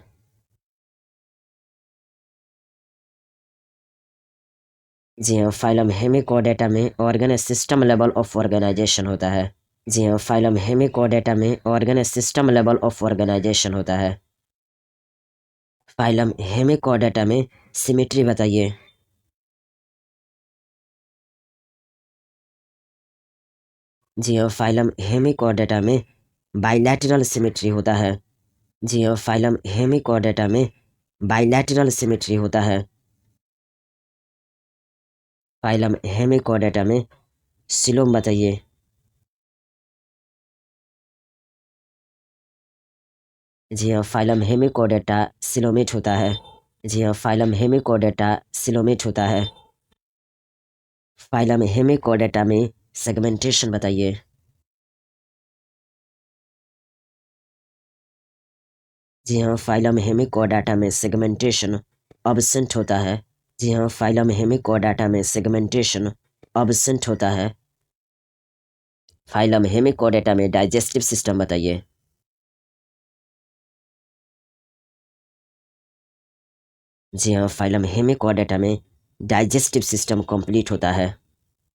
A: जी हाँ, फाइलम हेमिकोडेटा में organ system level of organisation होता है। जी हाँ, फाइलम हेमिकोडेटा में organ system level of organisation होता है। फाइलम हेमिकोडेटा में सिमेट्री बताइए। जी हाँ, फाइलम हेमिकोडेटा में बाइलैटरल सिमेट्री होता है। जी हाँ, फाइलम हेमिकोडेटा में बाइलैटरल सिमेट्री होता है। फाइलम हेमिकोडेटा में सिलोम बताइए। जी हाँ, फाइलम हेमिकोडेटा सिलोमेट होता है। जी हाँ, फाइलम हेमिकोडेटा सिलोमेट होता है। फाइलम हेमिकोडेटा में सेगमेंटेशन बताइए। जी हाँ, फाइलम हेमिकोडाटा में सेगमेंटेशन अब्सेंट होता है। जी हाँ, फाइलम हेमिकोडाटा में सेगमेंटेशन अब्सेंट होता है। फाइलम हेमिकोडाटा में डाइजेस्टिव सिस्टम बताइए। जी हाँ, फाइलम हेमिकोडाटा में डाइजेस्टिव सिस्टम कंप्लीट होता है।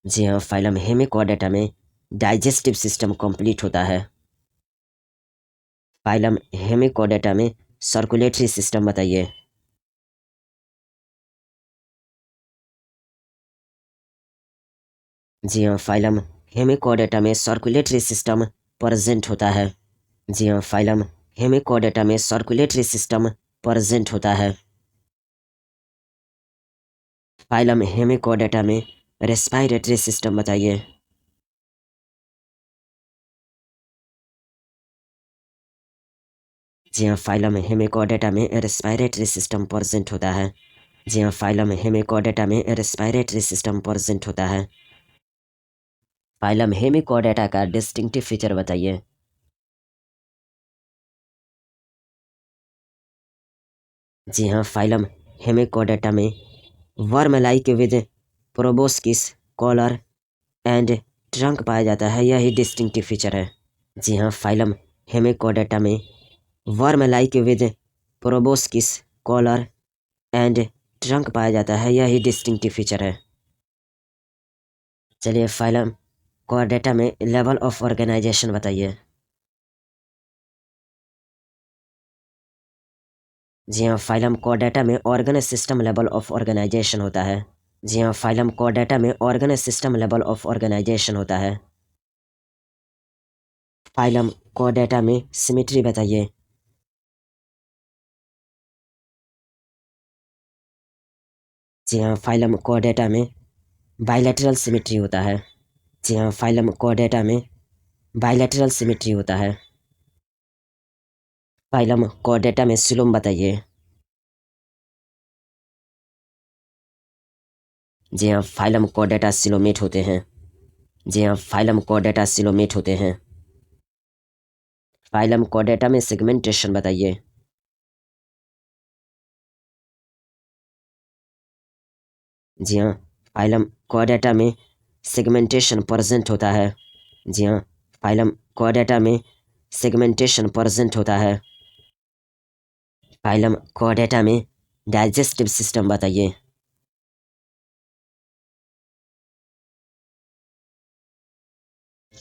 A: जी हाँ, फाइलम हेमिकोडाटा में डाइजेस्टिव सिस्टम कंप्लीट होता है। फाइलम हेमिकोडाटा में सर्कुलेटरी सिस्टम बताइए। जी हाँ, फाइलम हेमिकोडेटा में सर्कुलेटरी सिस्टम प्रेजेंट होता है। जी हाँ, फाइलम हेमिकोडेटा में सर्कुलेटरी सिस्टम प्रेजेंट होता है। फाइलम हेमिकोडेटा में रेस्पिरेटरी सिस्टम बताइए। जी हाँ, फाइलम हेमिकोडेटा में रेस्पिरेटरी सिस्टम प्रेजेंट होता है। जी हाँ, फाइलम हेमिकोडेटा में रेस्पिरेटरी सिस्टम प्रेजेंट होता है। फाइलम हेमिकोडेटा का डिस्टिंक्टिव फीचर बताइए। जी हाँ, फाइलम हेमिकोडेटा में worm like with proboscis collar and trunk पाया जाता है, यही डिस्टिंक्टिव फीचर है। जी हाँ, फाइलम हेमिकोडेटा में worm like with proboscis collar and trunk पाया जाता है, यही डिस्टिंक्टिव फीचर है। चलिए, फाइलम कोडेटा में लेवल ऑफ ऑर्गेनाइजेशन बताइए। जी हाँ, फाइलम कोडेटा में organ system level of organisation होता है। जी हाँ, फाइलम कोडेटा में organ system level of organisation होता है। फाइलम कोडेटा में सिमेट्री बताइए। जी हाँ, फाइलम कोडेटा में बाइलेटरल सिमेट्री होता है। जी हाँ, फाइलम कोडेटा में बाइलेटरल सिमेट्री होता है। फाइलम कोडेटा में सिलोम बताइए। जी हाँ, फाइलम कोडेटा सिलोमेट होते हैं। जी हाँ, फाइलम कोडेटा सिलोमेट होते हैं। फाइलम कोडेटा में सेगमेंटेशन बताइए। जी हाँ, फाइलम कोडेटा में सेगमेंटेशन प्रेजेंट होता है। जी हाँ, फाइलम कोडेटा में सेगमेंटेशन प्रेजेंट होता है। फाइलम कोडेटा में डाइजेस्टिव सिस्टम बताइए।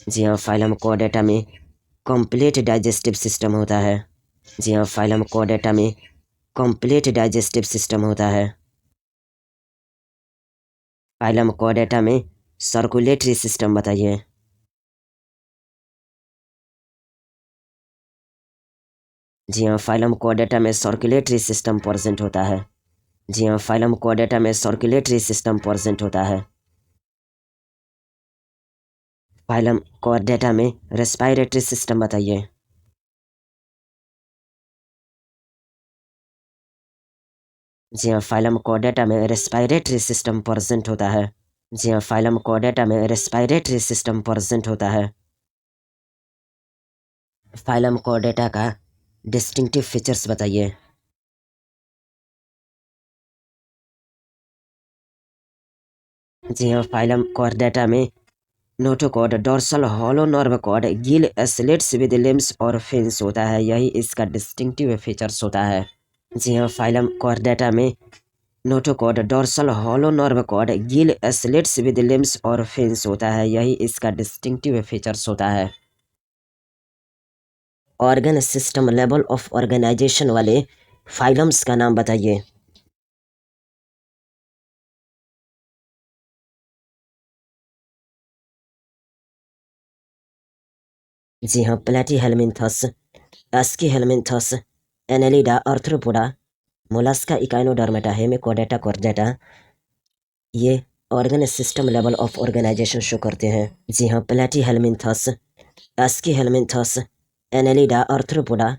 A: जी हाँ, फाइलम कोडेटा में कंप्लीट डाइजेस्टिव सिस्टम होता है। जी हाँ, फाइलम कोडेटा में कंप्लीट डाइजेस्टिव सिस्टम होता है। फाइलम कोडेटा में सर्कुलेटरी सिस्टम बताइए। जी हाँ, फाइलम कोडेटा में सर्कुलेटरी सिस्टम प्रेजेंट होता है। जी हाँ, फाइलम कोडेटा में सर्कुलेटरी सिस्टम प्रेजेंट होता है। फाइलम कोडेटा में रेस्पिरेटरी सिस्टम बताइए। जी हाँ, फाइलम कोडेटा में रेस्पिरेटरी सिस्टम प्रेजेंट होता है। जी हाँ, फाइलम कोडेटा में रेस्पिरेटरी सिस्टम प्रेजेंट होता है। फाइलम कोडेटा का डिस्टिंक्टिव फीचर्स बताइए। जी हाँ, फाइलम कोडेटा में notochord dorsal hollow nerve cord gill slits with limbs और फिन्स होता है, यही इसका डिस्टिंक्टिव फीचर्स होता है। जी हाँ, फाइलम कोडेटा में notochord dorsal hollow nerve cord gill slits with limbs और फिन्स होता है, यही इसका डिस्टिंक्टिव फीचर्स होता है। Organ system level of organisation वाले फाइलम्स का नाम बताइए। जी हाँ, Platyhelminthes, Aschelminthes, Annelida, Arthropoda, Mollusca, Echinodermata, Hemichordata, Chordata, ये organ system level of organisation show करते हैं। जी हाँ, Platyhelminthes, Aschelminthes, Annelida, Arthropoda,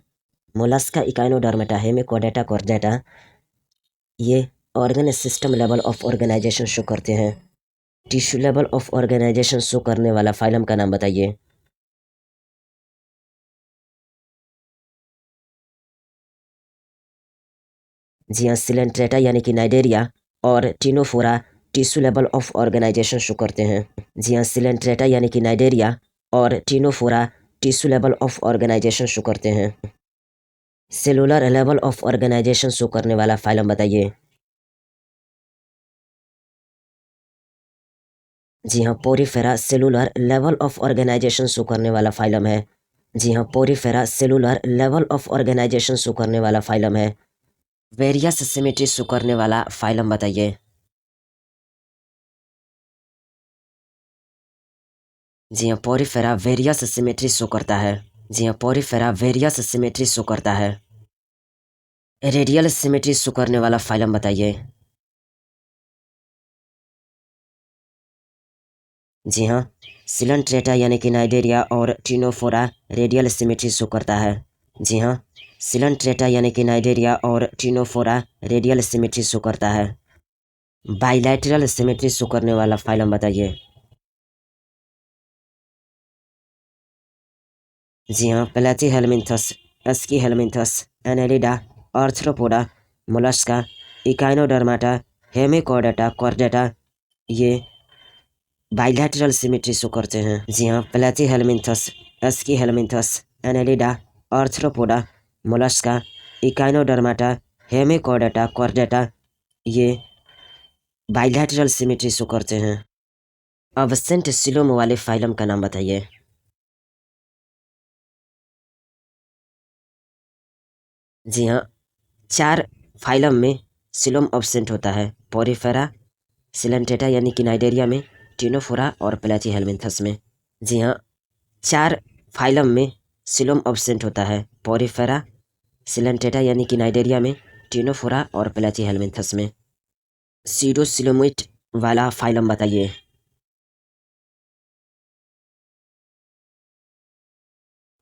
A: Mollusca, Echinodermata, Hemichordata, Chordata, ये organ system level of organisation show करते हैं। Tissue level of organisation show करने वाला फाइलम का नाम बताइए। जी हाँ, सिलेंट्रेटा यानी कि नाइडेरिया और Ctenophora tissue level of organisation show करते हैं। जी हाँ, सिलेंट्रेटा यानी कि नाइडेरिया और Ctenophora tissue level of organisation show करते हैं। Cellular level of organisation show करने वाला फाइलम बताइए। जी हाँ, Porifera cellular level of organisation show करने वाला फाइलम है। जी हाँ, Porifera cellular level of organisation show करने वाला फाइलम है। वेरियस सिमेट्री शो करने वाला फाइलम बताइए। जी हाँ, पोरिफेरा वेरियस सिमेट्री शो करता है। जी हाँ, पोरिफेरा वेरियस सिमेट्री शो करता है। रेडियल सिमेट्री शो करने वाला फाइलम बताइए। जी हाँ, सिलेंट्रेटा यानी कि नाइडेरिया और टिनोफोरा रेडियल सिमेट्री शो करता है। जी हाँ, सिलेंट्रेटा यानी कि नाइडेरिया और टिनोफोरा रेडियल सिमेट्री शो करता है। बाइलैटरल सिमेट्री शो करने वाला फाइलम बताइए। जी हाँ, Platyhelminthes, Aschelminthes, Annelida, Arthropoda, Mollusca, Echinodermata, Hemichordata, Chordata ये बाइलैटरल सिमेट्री शो करते हैं। जी हाँ, Platyhelminthes, Aschelminthes, Annelida, Arthropoda, Mollusca, Echinodermata, Hemichordata, Chordata ये बाइलैटरल सिमेट्री शो करते हैं। अब सेंट सिलोम वाले फाइलम का नाम बताइए। जी हाँ, 4 फाइलम में सिलोम अब्सेंट होता है। पोरिफेरा, सिलेंटेटा यानी कि नाइडेरिया में, टिनोफोरा और प्लेटीहेलमिन्थस में। जी हाँ, 4 फाइलम में सिलोम अब्सेंट होता है। पोरिफेरा, सिलेंटेटा यानी कि नाइडेरिया में, टिनोफोरा और प्लेटीहेलमिन्थस में। सीडोसिलोमेट वाला फाइलम बताइए।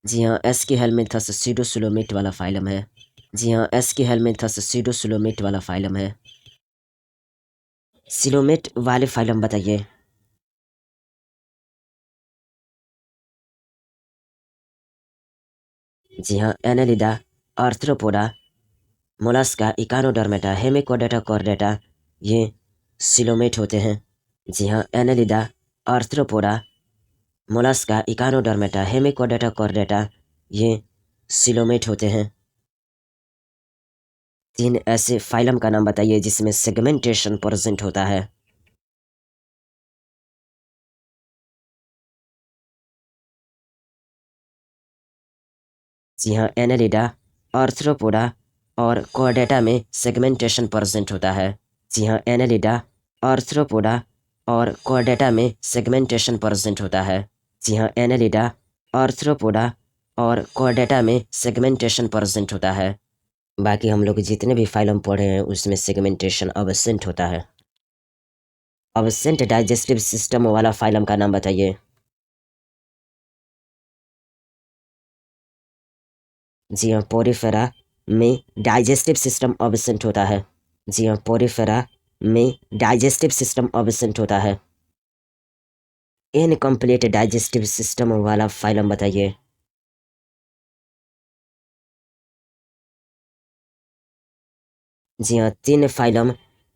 A: जी हाँ, एस्कीहेलमिन्थस सीडोसिलोमेट वाला फाइलम है। जी हाँ, एस्कीहेलमिन्थस सीडोसिलोमेट वाला फाइलम है। सिलोमेट वाले फाइलम बताइए। जी हाँ, Annelida, Arthropoda, Mollusca, Echinodermata, Hemichordata, Chordata ये सिलोमेट होते हैं। जी हाँ, Annelida, Arthropoda, Mollusca, Echinodermata, Hemichordata, Chordata ये सिलोमेट होते हैं। 3 ऐसे फाइलम का नाम बताइए जिसमें सेगमेंटेशन प्रेजेंट होता है। जी हाँ, एनेलिडा, आर्थ्रोपोडा और कॉर्डेटा में सेगमेंटेशन प्रेजेंट होता है। जी हाँ, एनेलिडा, आर्थ्रोपोडा और कॉर्डेटा में सेगमेंटेशन प्रेजेंट होता है। जी हाँ, एनेलिडा, आर्थ्रोपोडा और कॉर्डेटा में सेगमेंटेशन प्रेजेंट होता है। बाकी हम लोग जितने भी फाइलम पढ़े हैं उसमें सेगमेंटेशन अब्सेंट होता है। अब्सेंट डाइजेस्टिव सिस्टम वाला फाइलम का नाम बताइए। जी हाँ, पोरिफेरा में डाइजेस्टिव सिस्टम अब्सेंट होता है। जी हाँ, पोरिफेरा में डाइजेस्टिव सिस्टम अब्सेंट होता है। इनकम्प्लीट डाइजेस्टिव सिस्टम वाला फाइलम बताइए। जी हाँ, 3 फाइलम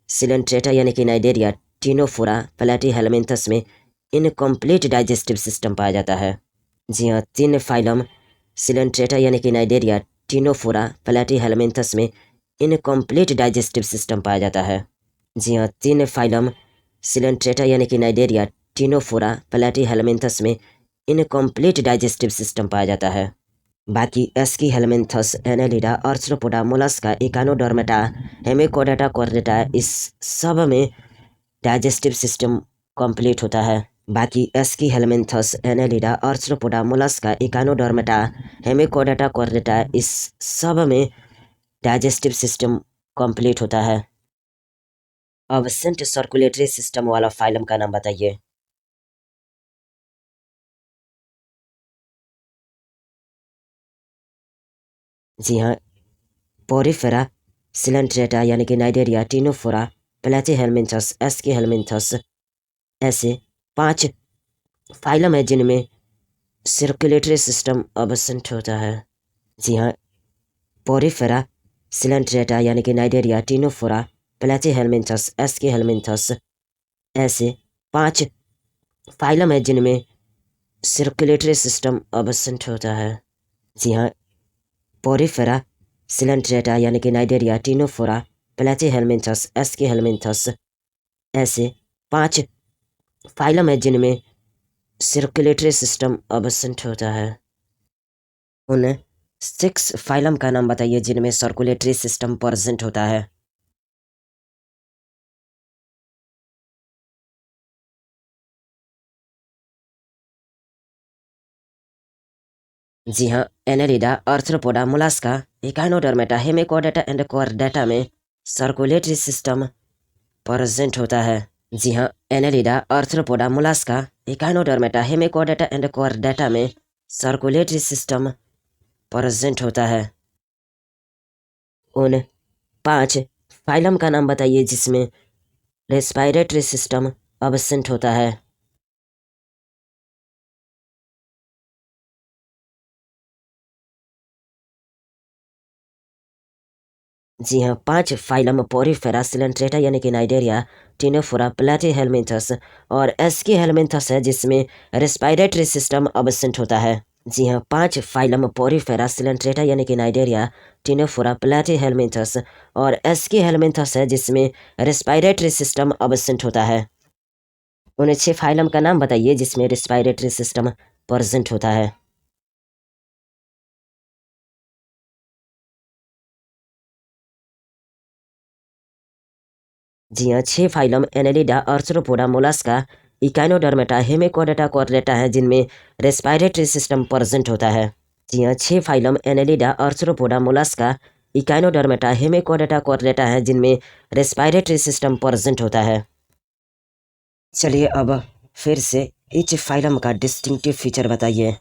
A: सिलेंट्रेटा यानी कि नाइडेरिया, टिनोफोरा, प्लेटीहेलमिन्थस में इनकम्प्लीट डाइजेस्टिव सिस्टम पाया जाता है। जी हाँ, 3 फाइलम सिलेंट्रेटा यानी कि नाइडेरिया, टिनोफोरा, प्लेटीहेलमिन्थस में इनकम्प्लीट डाइजेस्टिव सिस्टम पाया जाता है। जी हाँ, 3 फाइलम सिलेंट्रेटा यानी कि नाइडेरिया, टिनोफोरा, प्लेटीहेलमिन्थस में इनकम्प्लीट डाइजेस्टिव सिस्टम पाया जाता है। बाकी Aschelminthes, Annelida, Arthropoda, Mollusca, Echinodermata, Hemichordata, Chordata इस सब में डाइजेस्टिव सिस्टम कंप्लीट होता है। बाकी Aschelminthes, Annelida, Arthropoda, Mollusca, Echinodermata, Hemichordata, Chordata इस सब में डाइजेस्टिव सिस्टम कंप्लीट होता है। अब सेंट सर्कुलेटरी सिस्टम वाला फाइलम का नाम बताइए। जी हाँ, पोरिफेरा, सिलेंट्रेटा यानी कि नाइडेरिया, टिनोफोरा, प्लेटीहेलमिन्थस, एस्कीहेलमिन्थस ऐसे 5 फाइलम है जिनमें सर्कुलेटरी सिस्टम अब्सेंट होता है। जी हाँ, पोरिफेरा, सिलेंट्रेटा यानी कि नाइडेरिया, टिनोफोरा, प्लेटीहेलमिन्थस, एस्कीहेलमिन्थस ऐसे 5 फाइलम है जिनमें सर्कुलेटरी सिस्टम अब्सेंट होता है। जी हाँ, पोरिफेरा, सिलेंट्रेटा यानी कि नाइडेरिया, टिनोफोरा, प्लेटीहेलमिन्थस, एस्कीहेलमिन्थस ऐसे 5 फाइलम है जिनमें सर्कुलेटरी सिस्टम अब्सेंट होता है। उन 6 फाइलम का नाम बताइए जिनमें सर्कुलेटरी सिस्टम प्रेजेंट होता है। जी हाँ, Annelida, arthropoda, Mollusca, Echinodermata, hemichordata and Chordata में सर्कुलेटरी सिस्टम प्रेजेंट होता है। जी हाँ, Annelida, arthropoda, Mollusca, Echinodermata, hemichordata and Chordata में सर्कुलेटरी सिस्टम प्रेजेंट होता है। उन 5 फाइलम का नाम बताइए जिसमें रेस्पिरेटरी सिस्टम अब्सेंट होता है। जी हाँ, 5 फाइलम पोरीफेरा, सिलेंट्रेटा यानी कि नाइडेरिया, टिनोफोरा, प्लेटीहेलमिन्थस और एस्कीहेलमिन्थस है जिसमें रेस्पिरेटरी सिस्टम अब्सेंट होता है। जी हाँ, 5 फाइलम पोरीफेरा, सिलेंट्रेटा यानी कि नाइडेरिया, टिनोफोरा, प्लेटीहेलमिन्थस और एस्कीहेलमिन्थस है जिसमें रेस्पिरेटरी सिस्टम अब्सेंट होता है। उन 6 फाइलम का नाम बताइए जिसमें रेस्पिरेटरी सिस्टम प्रेजेंट होता है। जी हाँ, 6 phylum Annelida, arthropoda, Mollusca, Echinodermata, Hemichordata, Chordata है जिनमें रेस्पिरेटरी सिस्टम प्रेजेंट होता है। जी हाँ, 6 phylum Annelida, arthropoda, Mollusca, Echinodermata, Hemichordata, Chordata है जिनमें रेस्पिरेटरी सिस्टम प्रेजेंट होता है। चलिए अब फिर से ईच फाइलम का डिस्टिंक्टिव फीचर बताइए।